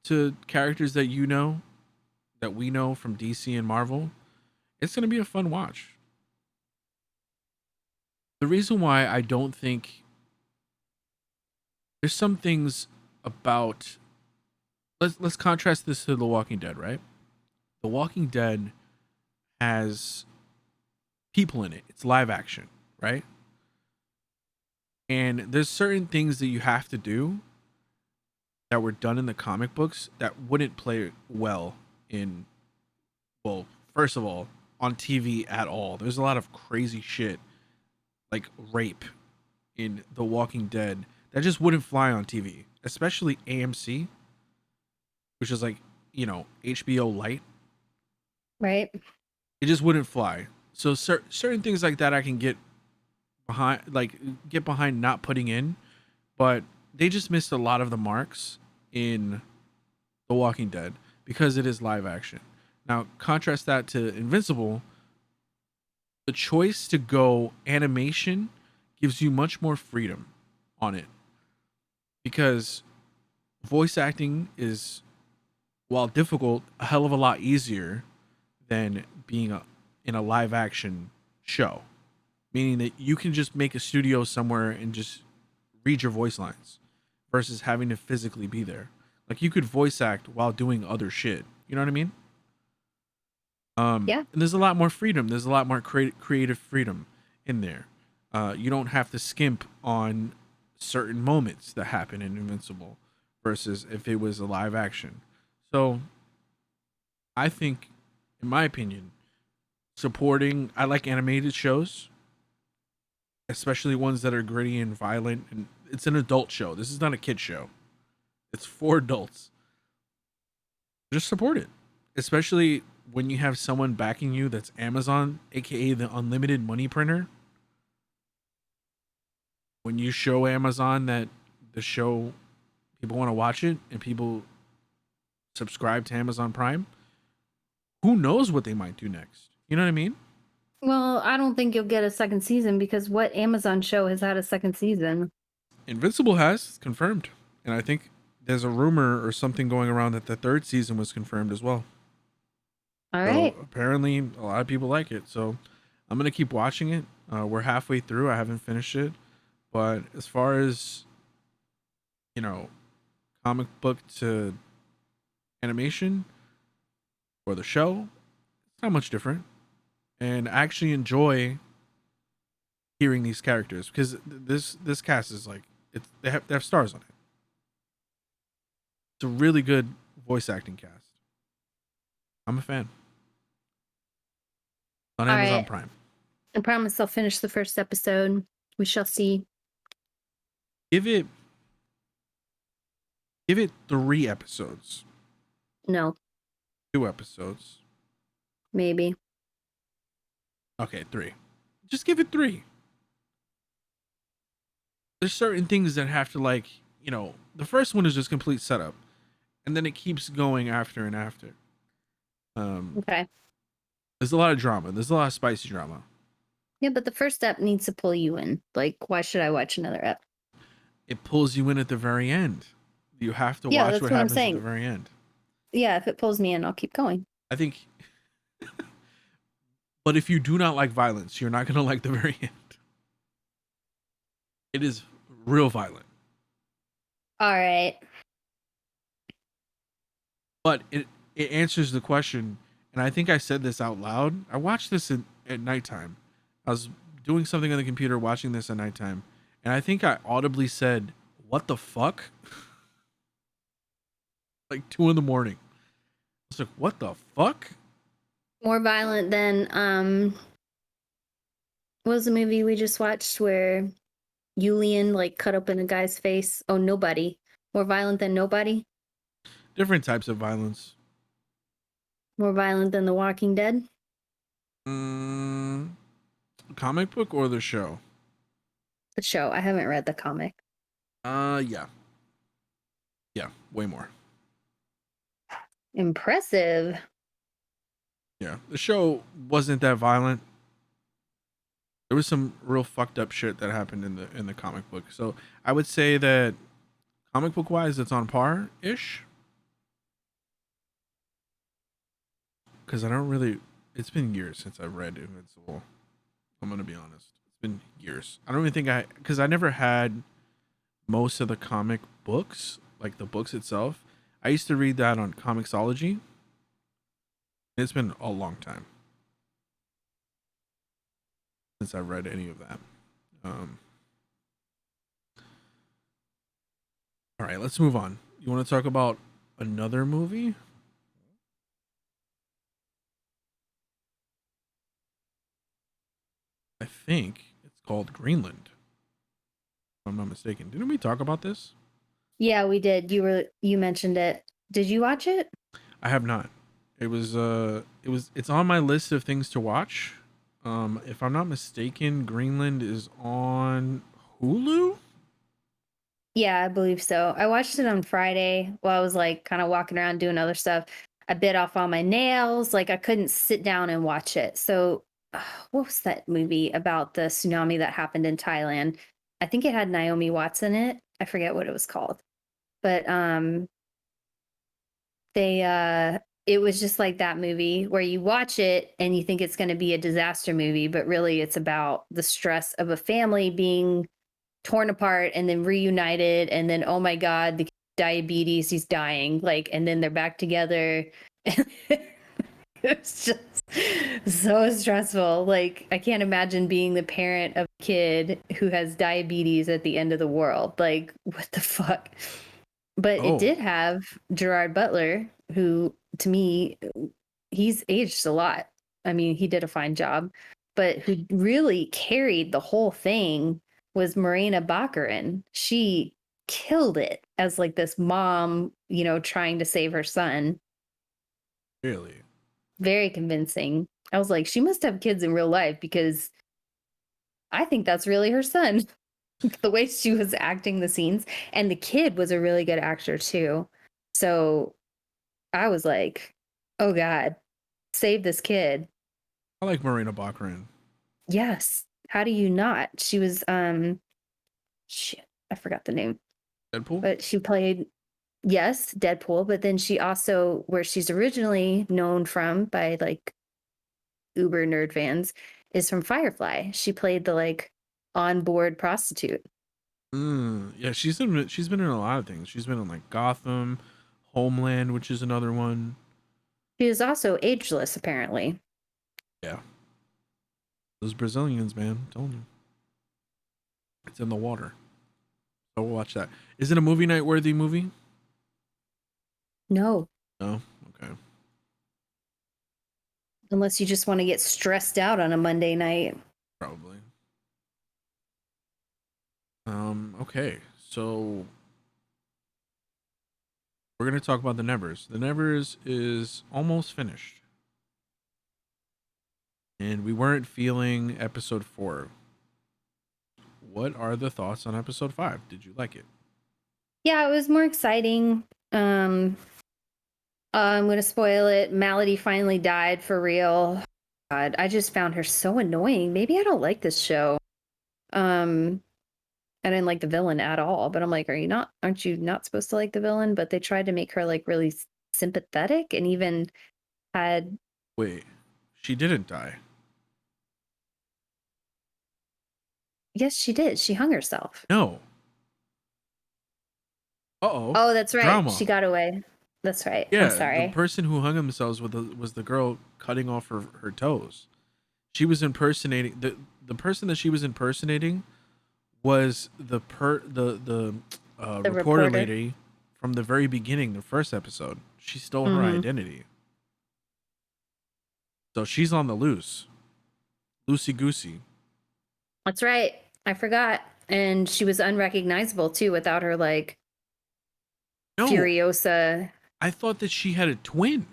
[SPEAKER 1] to characters that we know from DC and Marvel, it's going to be a fun watch. The reason why I don't think there's some things about let's contrast this to The Walking Dead, right? The Walking Dead has people in it. It's live action, right? And there's certain things that you have to do that were done in the comic books that wouldn't play well in, well, first of all, on TV at all. There's a lot of crazy shit like rape in The Walking Dead that just wouldn't fly on TV, especially AMC, which is like, HBO Light.
[SPEAKER 2] Right?
[SPEAKER 1] It just wouldn't fly. So certain things like that I can get behind not putting in, but they just missed a lot of the marks in The Walking Dead because it is live action. Now, contrast that to Invincible. The choice to go animation gives you much more freedom on it because voice acting is, while difficult, a hell of a lot easier than being in a live action show. Meaning that you can just make a studio somewhere and just read your voice lines versus having to physically be there. Like you could voice act while doing other shit. You know what I mean?
[SPEAKER 2] Yeah.
[SPEAKER 1] And there's a lot more freedom. There's a lot more creative freedom in there. You don't have to skimp on certain moments that happen in Invincible versus if it was a live action. So I think, in my opinion, supporting, I like animated shows, especially ones that are gritty and violent. And it's an adult show. This is not a kid show. It's for adults. Just support it, especially when you have someone backing you that's Amazon, aka the unlimited money printer. When you show Amazon that the show, people want to watch it and people subscribe to Amazon Prime, who knows what they might do next? You know what I mean?
[SPEAKER 2] Well, I don't think you'll get a second season because what Amazon show has had a second season?
[SPEAKER 1] Invincible has confirmed, and I think there's a rumor or something going around that the third season was confirmed as well.
[SPEAKER 2] All
[SPEAKER 1] So
[SPEAKER 2] right.
[SPEAKER 1] apparently, a lot of people like it. So I'm gonna keep watching it. We're halfway through. I haven't finished it, but as far as you know, comic book to animation or the show, it's not much different. And I actually enjoy hearing these characters because this cast is like they have stars on it. It's a really good voice acting cast. I'm a fan. On
[SPEAKER 2] All
[SPEAKER 1] Amazon
[SPEAKER 2] right.
[SPEAKER 1] Prime.
[SPEAKER 2] I promise I'll finish the first episode. We shall see.
[SPEAKER 1] Give it 3 episodes.
[SPEAKER 2] No,
[SPEAKER 1] 2 episodes.
[SPEAKER 2] maybe.
[SPEAKER 1] Okay, 3. Just give it 3. There's certain things that have to, like, the first one is just complete setup, and then it keeps going after and after.
[SPEAKER 2] Okay.
[SPEAKER 1] There's a lot of drama. There's a lot of spicy drama.
[SPEAKER 2] Yeah, but the first step needs to pull you in. Like, why should I watch another ep?
[SPEAKER 1] It pulls you in at the very end. You have to
[SPEAKER 2] Yeah,
[SPEAKER 1] watch
[SPEAKER 2] that's
[SPEAKER 1] what
[SPEAKER 2] what I'm
[SPEAKER 1] happens at the
[SPEAKER 2] saying.
[SPEAKER 1] very end.
[SPEAKER 2] Yeah, if it pulls me in, I'll keep going.
[SPEAKER 1] I think. But if you do not like violence, you're not going to like the very end. It is real violent.
[SPEAKER 2] All right.
[SPEAKER 1] But it answers the question, and I think I said this out loud. I watched this at nighttime. I was doing something on the computer watching this at nighttime, and I think I audibly said, "What the fuck?" Like 2 in the morning. I was like, "What the fuck?"
[SPEAKER 2] More violent than what was the movie we just watched where Julian like cut open a guy's face? Oh, Nobody. More violent than Nobody?
[SPEAKER 1] Different types of violence.
[SPEAKER 2] More violent than The Walking Dead?
[SPEAKER 1] Comic book or the show?
[SPEAKER 2] The show. I haven't read the comic.
[SPEAKER 1] Yeah. Yeah, way more.
[SPEAKER 2] Impressive.
[SPEAKER 1] Yeah, the show wasn't that violent. There was some real fucked up shit that happened in the comic book. So I would say that comic book wise, it's on par ish. Because I don't really. It's been years since I've read Invincible. I'm gonna be honest. It's been years. I don't even think because I never had most of the comic books, like the books itself. I used to read that on Comixology. It's been a long time since I've read any of that. All right, let's move on. You want to talk about another movie? I think it's called Greenland. If I'm not mistaken. Didn't we talk about this?
[SPEAKER 2] Yeah, we did. You mentioned it. Did you watch it?
[SPEAKER 1] I have not. It's on my list of things to watch. If I'm not mistaken, Greenland is on Hulu.
[SPEAKER 2] Yeah, I believe so. I watched it on Friday while I was like kind of walking around doing other stuff. I bit off all my nails. Like I couldn't sit down and watch it. So, what was that movie about the tsunami that happened in Thailand? I think it had Naomi Watts in it. I forget what it was called, but they it was just like that movie where you watch it and you think it's going to be a disaster movie, but really it's about the stress of a family being torn apart and then reunited, and then oh my god, the diabetes, he's dying, like, and then they're back together. It's just so stressful. Like, I can't imagine being the parent of a kid who has diabetes at the end of the world. Like, what the fuck? But it
[SPEAKER 1] Oh,
[SPEAKER 2] did have Gerard Butler, who to me, he's aged a lot. I mean, he did a fine job, but who really carried the whole thing was Marina Baccarin. She killed it as like this mom, trying to save her son.
[SPEAKER 1] really?
[SPEAKER 2] Very convincing. I was like, she must have kids in real life because I think that's really her son. The way she was acting the scenes. And the kid was a really good actor too. So I was like, oh God, save this kid.
[SPEAKER 1] I like Marina Baccarin.
[SPEAKER 2] Yes. How do you not? She was shit, I forgot the name.
[SPEAKER 1] Deadpool?
[SPEAKER 2] But she played, yes, Deadpool, but then she also, where she's originally known from by like uber nerd fans, is from Firefly. She played the like onboard prostitute.
[SPEAKER 1] Yeah, she's been in a lot of things. She's been in like Gotham, Homeland, which is another one.
[SPEAKER 2] She is also ageless, apparently.
[SPEAKER 1] Yeah. Those Brazilians, man, I'm telling you. It's in the water. So we'll watch that. Is it a movie night worthy movie?
[SPEAKER 2] No,
[SPEAKER 1] No? Okay.
[SPEAKER 2] unless you just want to get stressed out on a Monday night.
[SPEAKER 1] Probably. Okay. So we're gonna talk about the Nevers. The Nevers is almost finished. And we weren't feeling episode 4. What are the thoughts on episode 5? Did you like it?
[SPEAKER 2] Yeah, it was more exciting. I'm going to spoil it. Malady finally died for real. God, I just found her so annoying. Maybe I don't like this show. Um, I didn't like the villain at all, but I'm like, aren't you not supposed to like the villain? But they tried to make her like really sympathetic and even had,
[SPEAKER 1] Wait, she didn't die.
[SPEAKER 2] yes, she did. She hung herself.
[SPEAKER 1] No. Uh-oh.
[SPEAKER 2] Oh, that's right.
[SPEAKER 1] Drama.
[SPEAKER 2] She got away. That's right. I'm
[SPEAKER 1] Yeah, the
[SPEAKER 2] sorry.
[SPEAKER 1] person who hung themselves was the girl cutting off her toes. She was impersonating the person that she was impersonating was the
[SPEAKER 2] The
[SPEAKER 1] reporter
[SPEAKER 2] reporter.
[SPEAKER 1] lady from the very beginning, the first episode. She stole her
[SPEAKER 2] Hmm.
[SPEAKER 1] identity. So she's on the loose. Loosey goosey.
[SPEAKER 2] That's right. I forgot. And she was unrecognizable too without her like
[SPEAKER 1] No,
[SPEAKER 2] Furiosa.
[SPEAKER 1] I thought that she had a twin.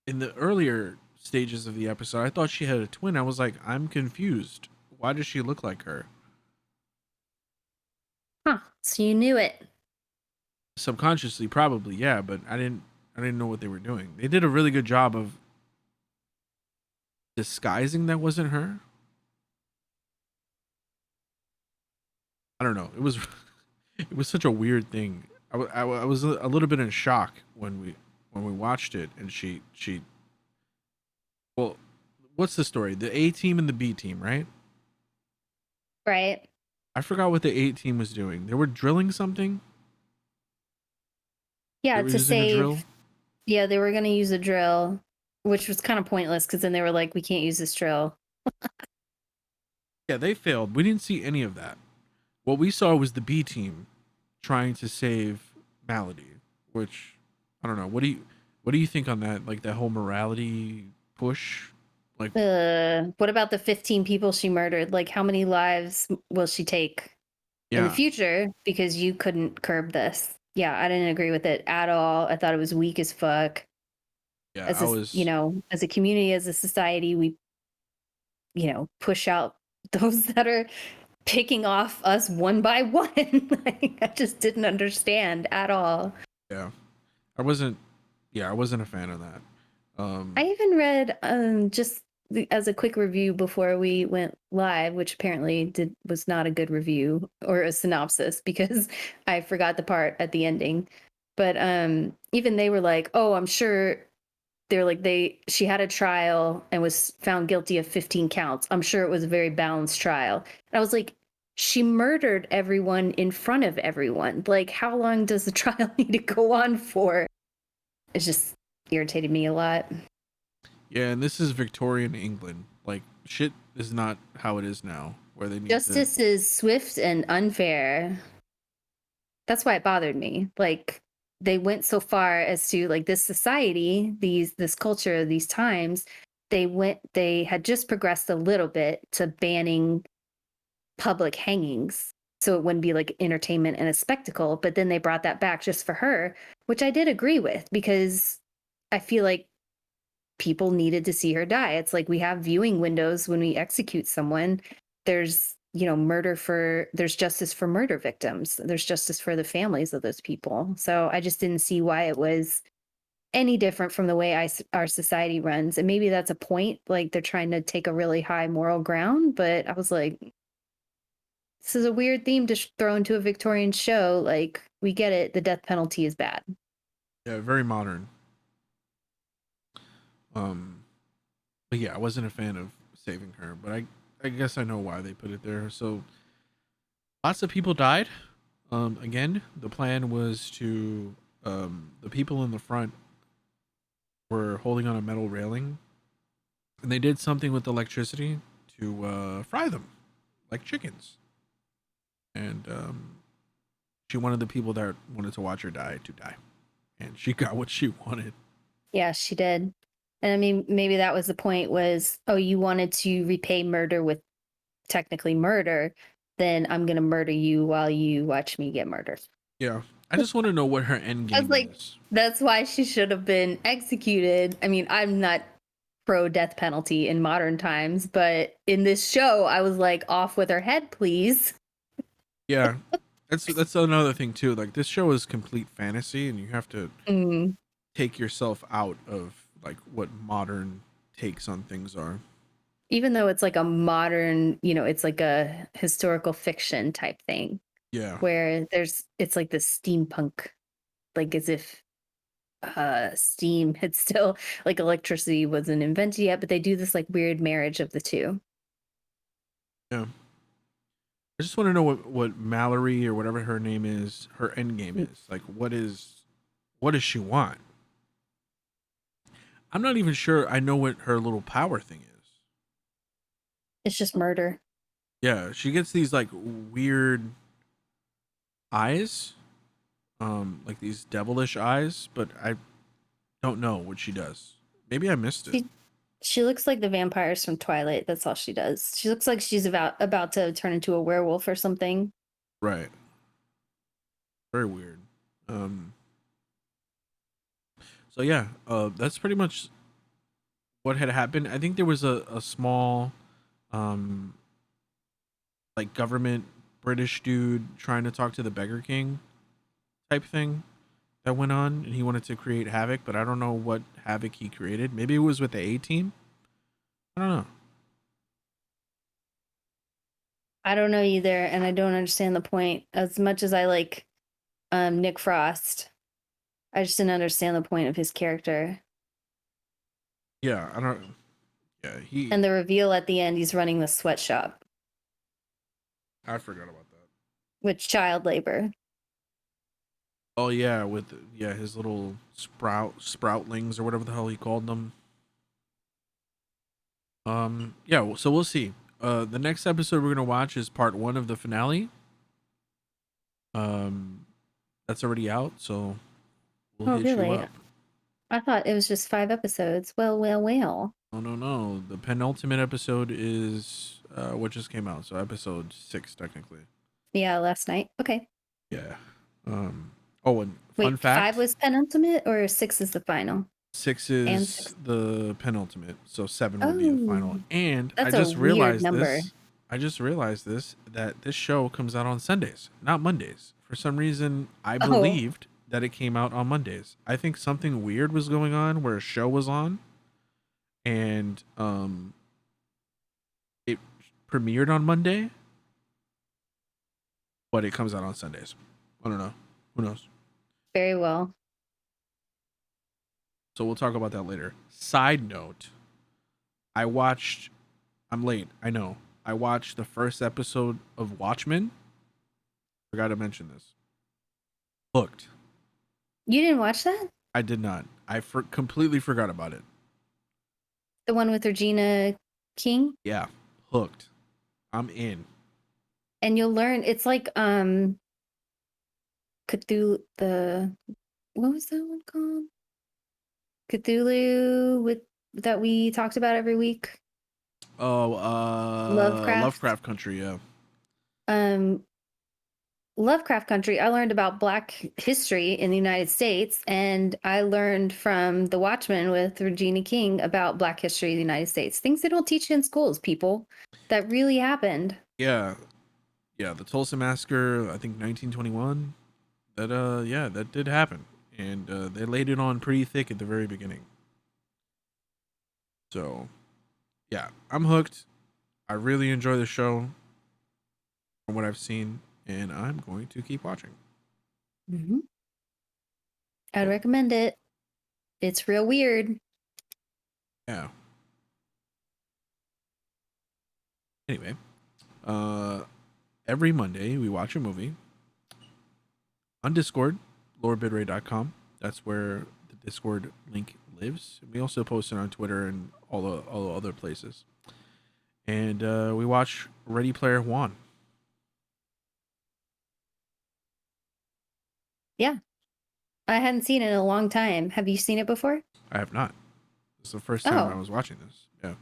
[SPEAKER 1] In the earlier stages of the episode, I thought she had a twin. I was like, I'm confused. Why does she look like her?
[SPEAKER 2] Huh. So you knew it.
[SPEAKER 1] Subconsciously, probably, yeah, but I didn't know what they were doing. They did a really good job of disguising that wasn't her. I don't know. It was such a weird thing. I was a little bit in shock when we watched it, and she well, what's the story? The A team and the B team, right?
[SPEAKER 2] Right.
[SPEAKER 1] I forgot what the A team was doing. They were drilling something. They
[SPEAKER 2] Yeah,
[SPEAKER 1] were
[SPEAKER 2] to
[SPEAKER 1] using a drill.
[SPEAKER 2] save. Yeah, they were going to use a drill, which was kind of pointless because then they were like, we can't use this drill.
[SPEAKER 1] Yeah, they failed. We didn't see any of that. What we saw was the B team trying to save Malady, which I don't know. What do you think on that? Like that whole morality push? Like
[SPEAKER 2] What about the 15 people she murdered? Like, how many lives will she take in the
[SPEAKER 1] yeah,
[SPEAKER 2] future because you couldn't curb this? Yeah, I didn't agree with it at all. I thought it was weak as fuck.
[SPEAKER 1] yeah,
[SPEAKER 2] As
[SPEAKER 1] I
[SPEAKER 2] a,
[SPEAKER 1] was
[SPEAKER 2] as a community, as a society, we, push out those that are picking off us one by one. Like, I just didn't understand at all.
[SPEAKER 1] yeah. I wasn't I wasn't a fan of that.
[SPEAKER 2] I even read just as a quick review before we went live, which apparently was not a good review or a synopsis because I forgot the part at the ending. But even they were like, "Oh, I'm sure." They're like she had a trial and was found guilty of 15 counts. I'm sure it was a very balanced trial. And I was like, she murdered everyone in front of everyone. Like, how long does the trial need to go on for? It just irritated me a lot.
[SPEAKER 1] Yeah, and this is Victorian England. Like, shit is not how it is now, where they need
[SPEAKER 2] Justice is swift and unfair. That's why it bothered me. Like, they went so far as to, like, this society, this culture, these times, they had just progressed a little bit to banning public hangings, so it wouldn't be like entertainment and a spectacle. But then they brought that back just for her, which I did agree with, because I feel like people needed to see her die. It's like we have viewing windows when we execute someone. There's there's justice for murder victims. There's justice for the families of those people. So I just didn't see why it was any different from the way our society runs. And maybe that's a point, like they're trying to take a really high moral ground, but I was like, this is a weird theme to throw into a Victorian show. Like, we get it. The death penalty is bad.
[SPEAKER 1] Yeah, very modern. But yeah, I wasn't a fan of saving her, but I guess I know why they put it there. So lots of people died. Again, the plan was to the people in the front were holding on a metal railing, and they did something with electricity to fry them like chickens. And she wanted the people that wanted to watch her die to die, and she got what she wanted.
[SPEAKER 2] Yeah, she did. And I mean, maybe that was the point, was, oh, you wanted to repay murder with technically murder, then I'm going to murder you while you watch me get murdered.
[SPEAKER 1] Yeah. I just want to know what her end game is.
[SPEAKER 2] That's why she should have been executed. I mean, I'm not pro death penalty in modern times, but in this show, I was like, off with her head, please.
[SPEAKER 1] Yeah. That's another thing too. Like, this show is complete fantasy, and you have to take yourself out of like what modern takes on things are.
[SPEAKER 2] Even though it's like a modern, it's like a historical fiction type thing.
[SPEAKER 1] Yeah.
[SPEAKER 2] Where it's like the steampunk, like as if steam had still, like, electricity wasn't invented yet, but they do this like weird marriage of the two.
[SPEAKER 1] Yeah. I just want to know what Mallory, or whatever her name is, her end game is. Like, what does she want? I'm not even sure I know what her little power thing is.
[SPEAKER 2] It's just murder.
[SPEAKER 1] Yeah, she gets these like weird eyes, like these devilish eyes, but I don't know what she does. Maybe I missed it.
[SPEAKER 2] She looks like the vampires from Twilight. That's all she does. She looks like she's about to turn into a werewolf or something.
[SPEAKER 1] Right. Very weird. So yeah, that's pretty much what had happened. I think there was a small, like, government British dude trying to talk to the Beggar King type thing that went on, and he wanted to create havoc, but I don't know what havoc he created. Maybe it was with the A-Team. I don't know.
[SPEAKER 2] I don't know either, and I don't understand the point. As much as I like Nick Frost, I just didn't understand the point of his character.
[SPEAKER 1] Yeah, I don't. Yeah,
[SPEAKER 2] and the reveal at the end, he's running the sweatshop.
[SPEAKER 1] I forgot about that.
[SPEAKER 2] With child labor.
[SPEAKER 1] Oh yeah, with his little sproutlings or whatever the hell he called them. Yeah, so we'll see. The next episode we're gonna watch is part 1 of the finale. That's already out, so we'll hit you up.
[SPEAKER 2] I thought it was just 5 episodes. Well.
[SPEAKER 1] Oh no. The penultimate episode is what just came out, so episode 6 technically.
[SPEAKER 2] Yeah, last night. Okay.
[SPEAKER 1] Yeah. Oh, and fun fact:
[SPEAKER 2] 5 was penultimate, or 6 is the final?
[SPEAKER 1] 6 is
[SPEAKER 2] 6.
[SPEAKER 1] the penultimate, so 7 will be the final. And
[SPEAKER 2] that's
[SPEAKER 1] I just realized
[SPEAKER 2] number.
[SPEAKER 1] that this show comes out on Sundays, not Mondays. For some reason, I believed that it came out on Mondays. I think something weird was going on where a show was on, and premiered on Monday, but it comes out on Sundays. I don't know. Who knows?
[SPEAKER 2] Very well.
[SPEAKER 1] So we'll talk about that later. Side note, I'm late, I know. I watched the first episode of Watchmen. Forgot to mention this. Hooked.
[SPEAKER 2] You didn't watch that?
[SPEAKER 1] I did not. Completely forgot about it.
[SPEAKER 2] The one with Regina King?
[SPEAKER 1] Yeah, hooked. I'm in.
[SPEAKER 2] And you'll learn it's like Cthulhu what was that one called? Cthulhu with that we talked about every week.
[SPEAKER 1] Oh,
[SPEAKER 2] Lovecraft.
[SPEAKER 1] Country, yeah.
[SPEAKER 2] Lovecraft Country, I learned about Black history in the United States, and I learned from The Watchmen with Regina King about Black history in the United States. Things they don't teach you in schools, people. That really happened.
[SPEAKER 1] Yeah. Yeah, the Tulsa Massacre, I think 1921. That did happen. And they laid it on pretty thick at the very beginning. So, yeah, I'm hooked. I really enjoy the show from what I've seen, and I'm going to keep watching.
[SPEAKER 2] Mm-hmm. I'd recommend it. It's real weird.
[SPEAKER 1] Yeah. Anyway, every Monday we watch a movie on Discord, lowerbitrate.com. That's where the Discord link lives. We also post it on Twitter and all the other places. And we watch Ready Player One.
[SPEAKER 2] Yeah. I hadn't seen it in a long time. Have you seen it before?
[SPEAKER 1] I have not. This is the first time I was watching this. Yeah.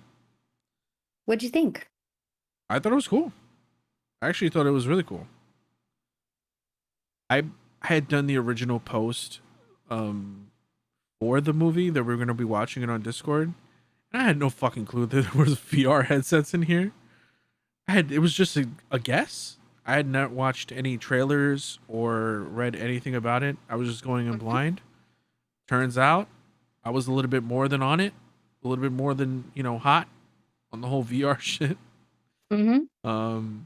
[SPEAKER 2] What'd you think?
[SPEAKER 1] I thought it was cool. I actually thought it was really cool. I had done the original post for the movie that we were going to be watching it on Discord. And I had no fucking clue that there was VR headsets in here. It was just a guess. I had not watched any trailers or read anything about it. I was just going in blind. Turns out I was a little bit more than on it. A little bit more than, hot on the whole VR shit.
[SPEAKER 2] Mm-hmm.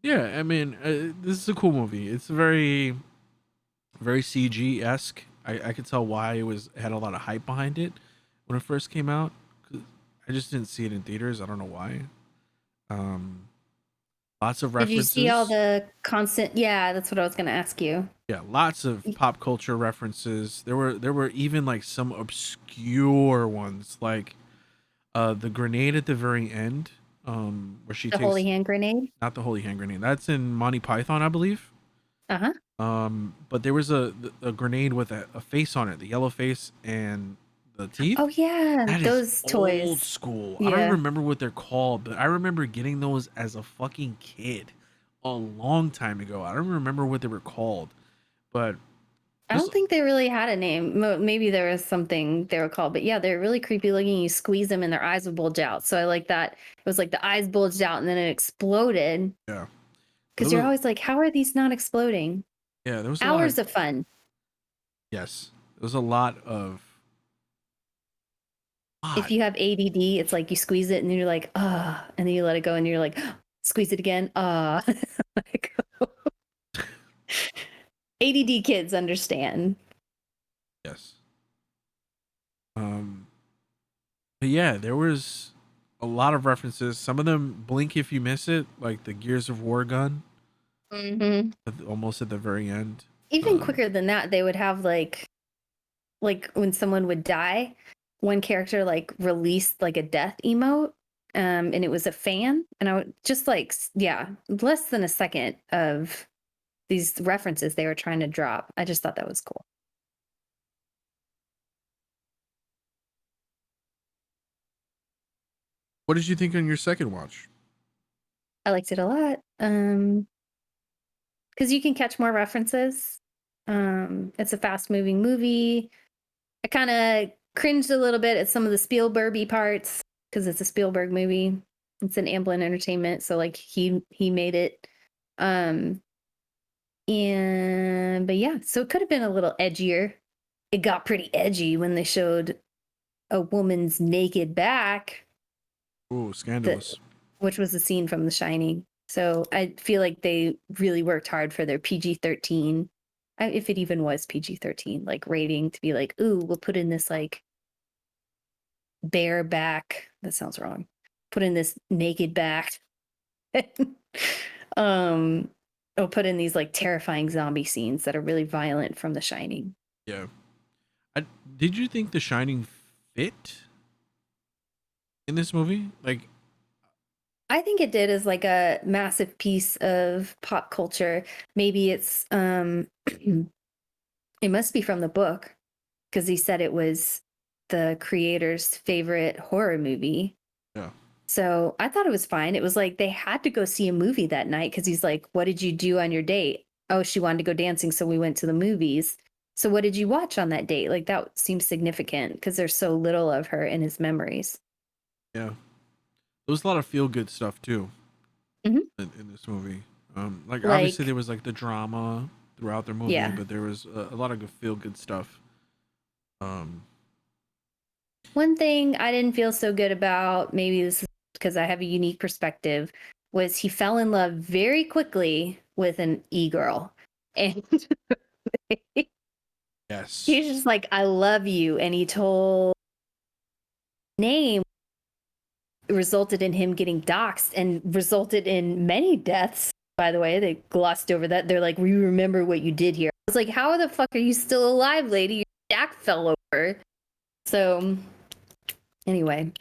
[SPEAKER 1] Yeah, I mean, this is a cool movie. It's very, very CG-esque. I could tell why it had a lot of hype behind it when it first came out. 'Cause I just didn't see it in theaters. I don't know why. Lots of references.
[SPEAKER 2] Did you see all the constant? Yeah, that's what I was going to ask you.
[SPEAKER 1] Yeah, lots of pop culture references. There were even like some obscure ones, like the grenade at the very end, where she
[SPEAKER 2] The
[SPEAKER 1] takes
[SPEAKER 2] holy hand grenade.
[SPEAKER 1] not the holy hand grenade. That's in Monty Python, I believe.
[SPEAKER 2] Uh-huh.
[SPEAKER 1] But there was a grenade with a face on it, the yellow face and the teeth.
[SPEAKER 2] Oh yeah,
[SPEAKER 1] That
[SPEAKER 2] those
[SPEAKER 1] is
[SPEAKER 2] toys.
[SPEAKER 1] old school.
[SPEAKER 2] Yeah.
[SPEAKER 1] I don't remember what they're called, but I remember getting those as a fucking kid a long time ago. I don't remember what they were called, but
[SPEAKER 2] I don't think they really had a name. Maybe there was something they were called, but yeah, they're really creepy looking. You squeeze them and their eyes would bulge out. So I like that. It was like the eyes bulged out and then it exploded.
[SPEAKER 1] Yeah.
[SPEAKER 2] Because you're always like, how are these not exploding?
[SPEAKER 1] Yeah, there was
[SPEAKER 2] hours of fun.
[SPEAKER 1] Yes, there was a lot of.
[SPEAKER 2] If you have ADD, it's like you squeeze it and then you're like, and then you let it go and you're like, squeeze it again, like, ADD kids understand.
[SPEAKER 1] Yes. But yeah, there was a lot of references. Some of them blink if you miss it, like the Gears of War gun.
[SPEAKER 2] Mm-hmm.
[SPEAKER 1] Almost at the very end.
[SPEAKER 2] Even quicker than that, they would have like when someone would die, one character like released like a death emote, and it was a fan, and I would just less than a second of these references they were trying to drop. I just thought that was cool.
[SPEAKER 1] What did you think on your second watch?
[SPEAKER 2] I liked it a lot. Because you can catch more references. It's a fast moving movie. I kind of cringed a little bit at some of the Spielberg-y parts because it's a Spielberg movie. It's an Amblin Entertainment, so like he made it. But yeah, so it could have been a little edgier. It got pretty edgy when they showed a woman's naked back.
[SPEAKER 1] Ooh, scandalous.
[SPEAKER 2] which was a scene from The Shining. So I feel like they really worked hard for their PG-13, if it even was PG-13, like rating to be like, ooh, we'll put in this like bareback. That sounds wrong. Put in this naked back. um, or put in these like terrifying zombie scenes that are really violent from The Shining.
[SPEAKER 1] Yeah. Did you think The Shining fit in this movie? Like,
[SPEAKER 2] I think it did as like a massive piece of pop culture. Maybe it's it must be from the book because he said it was the creator's favorite horror movie.
[SPEAKER 1] yeah,
[SPEAKER 2] So I thought it was fine. It was like they had to go see a movie that night because he's like, what did you do on your date? Oh, she wanted to go dancing. So we went to the movies. So what did you watch on that date? Like that seems significant because there's so little of her in his memories.
[SPEAKER 1] yeah. There was a lot of feel good stuff too
[SPEAKER 2] Mhm.
[SPEAKER 1] in this movie. Like obviously
[SPEAKER 2] Like,
[SPEAKER 1] there was like the drama throughout the movie,
[SPEAKER 2] yeah.
[SPEAKER 1] but there was a lot of good feel good stuff. Um,
[SPEAKER 2] One thing I didn't feel so good about, maybe this is because I have a unique perspective, was he fell in love very quickly with an e-girl. And
[SPEAKER 1] yes.
[SPEAKER 2] he's just like, I love you. And he told name resulted in him getting doxxed and resulted in many deaths. By the way, they glossed over that. They're like, we remember what you did here. I was like, how the fuck are you still alive, lady? Your jack fell over. So anyway,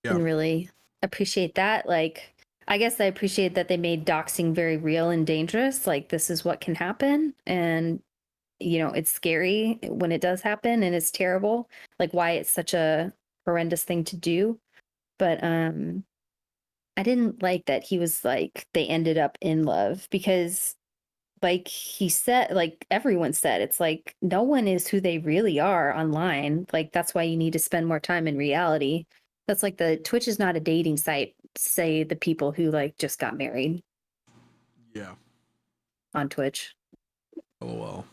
[SPEAKER 1] Yeah.
[SPEAKER 2] didn't really appreciate that. Like, I guess I appreciate that they made doxing very real and dangerous. Like, this is what can happen. And, you know, it's scary when it does happen and it's terrible. Like, why it's such a horrendous thing to do. But I didn't like that he was like, they ended up in love because like he said, like everyone said, it's like no one is who they really are online. Like that's why you need to spend more time in reality. That's like the Twitch is not a dating site, say the people who like just got married
[SPEAKER 1] Yeah.
[SPEAKER 2] on Twitch.
[SPEAKER 1] LOL.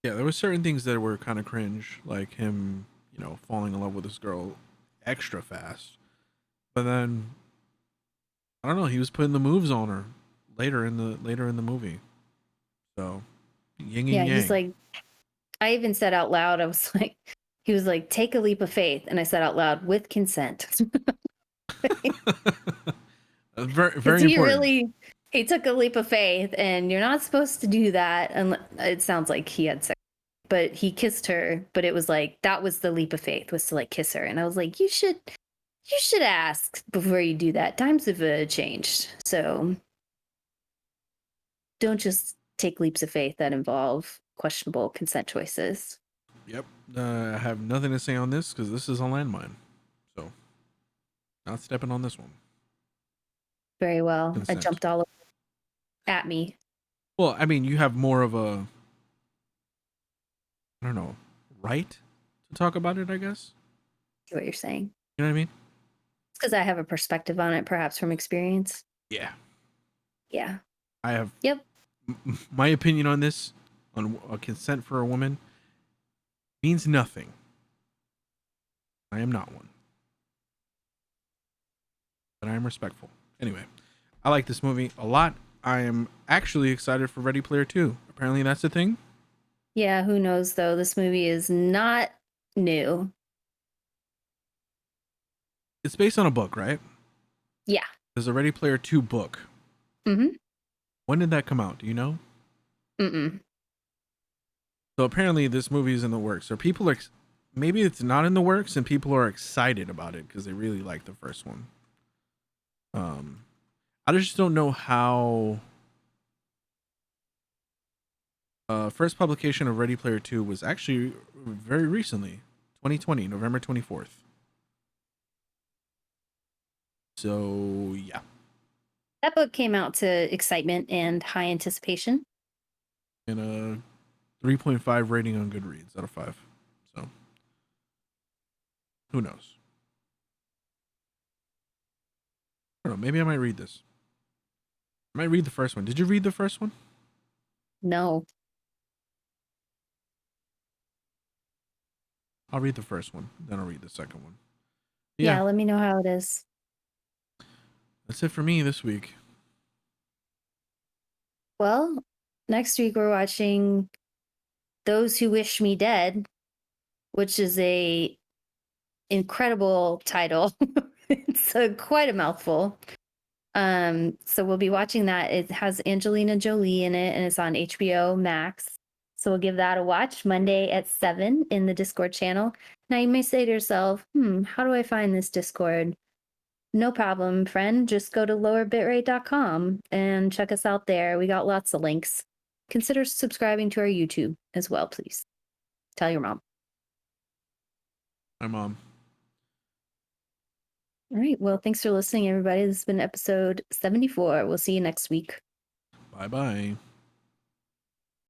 [SPEAKER 1] Yeah, there were certain things that were kind of cringe, like him, falling in love with this girl extra fast. But then I don't know, he was putting the moves on her later in the movie. So yin
[SPEAKER 2] Yeah,
[SPEAKER 1] and
[SPEAKER 2] he's
[SPEAKER 1] yang.
[SPEAKER 2] like, I even said out loud, I was like, he was like, take a leap of faith. And I said out loud, with consent.
[SPEAKER 1] Very
[SPEAKER 2] Because
[SPEAKER 1] very important.
[SPEAKER 2] he took a leap of faith, and you're not supposed to do that. And it sounds like he had sex, but he kissed her. But it was like that was the leap of faith, was to like kiss her. And I was like, you should ask before you do that. Times have changed, so don't just take leaps of faith that involve questionable consent choices.
[SPEAKER 1] Yep. I have nothing to say on this because this is a landmine. So not stepping on this one.
[SPEAKER 2] Very well. I
[SPEAKER 1] Consent.
[SPEAKER 2] jumped all at me.
[SPEAKER 1] Well, I mean, you have more of a, I don't know, right to talk about it, I guess.
[SPEAKER 2] See what you're saying.
[SPEAKER 1] You know what I mean?
[SPEAKER 2] It's because I have a perspective on it, perhaps from experience.
[SPEAKER 1] Yeah.
[SPEAKER 2] Yeah.
[SPEAKER 1] I have
[SPEAKER 2] Yep.
[SPEAKER 1] my opinion on this, on consent for a woman, means nothing. I am not one, but I am respectful. Anyway, I like this movie a lot. I am actually excited for Ready Player 2. Apparently that's a thing.
[SPEAKER 2] Yeah, who knows though? This movie is not new.
[SPEAKER 1] It's based on a book, right?
[SPEAKER 2] Yeah.
[SPEAKER 1] There's a Ready Player 2 book.
[SPEAKER 2] Mm-hmm.
[SPEAKER 1] When did that come out? Do you know?
[SPEAKER 2] Mm-mm.
[SPEAKER 1] So apparently this movie is in the works. So people are, maybe it's not in the works and people are excited about it because they really like the first one. I just don't know how. First publication of Ready Player 2 was actually very recently, 2020, November 24th. So, yeah.
[SPEAKER 2] That book came out to excitement and high anticipation.
[SPEAKER 1] And a 3.5 rating on Goodreads out of 5. So, who knows? I don't know. Maybe I might read this. I might read the first one. Did you read the first one?
[SPEAKER 2] No.
[SPEAKER 1] I'll read the first one, then I'll read the second one.
[SPEAKER 2] Yeah, let me know how it is.
[SPEAKER 1] That's it for me this week.
[SPEAKER 2] Well, next week we're watching Those Who Wish Me Dead, which is a incredible title. It's quite a mouthful. So we'll be watching that. It has Angelina Jolie in it, and it's on HBO Max. So we'll give that a watch Monday at 7 in the Discord channel. Now you may say to yourself, how do I find this Discord? No problem, friend. Just go to lowerbitrate.com and check us out there. We got lots of links. Consider subscribing to our YouTube as well, please. Tell your mom.
[SPEAKER 1] My mom.
[SPEAKER 2] All right. Well, thanks for listening, everybody. This has been episode 74. We'll see you next week.
[SPEAKER 1] Bye-bye.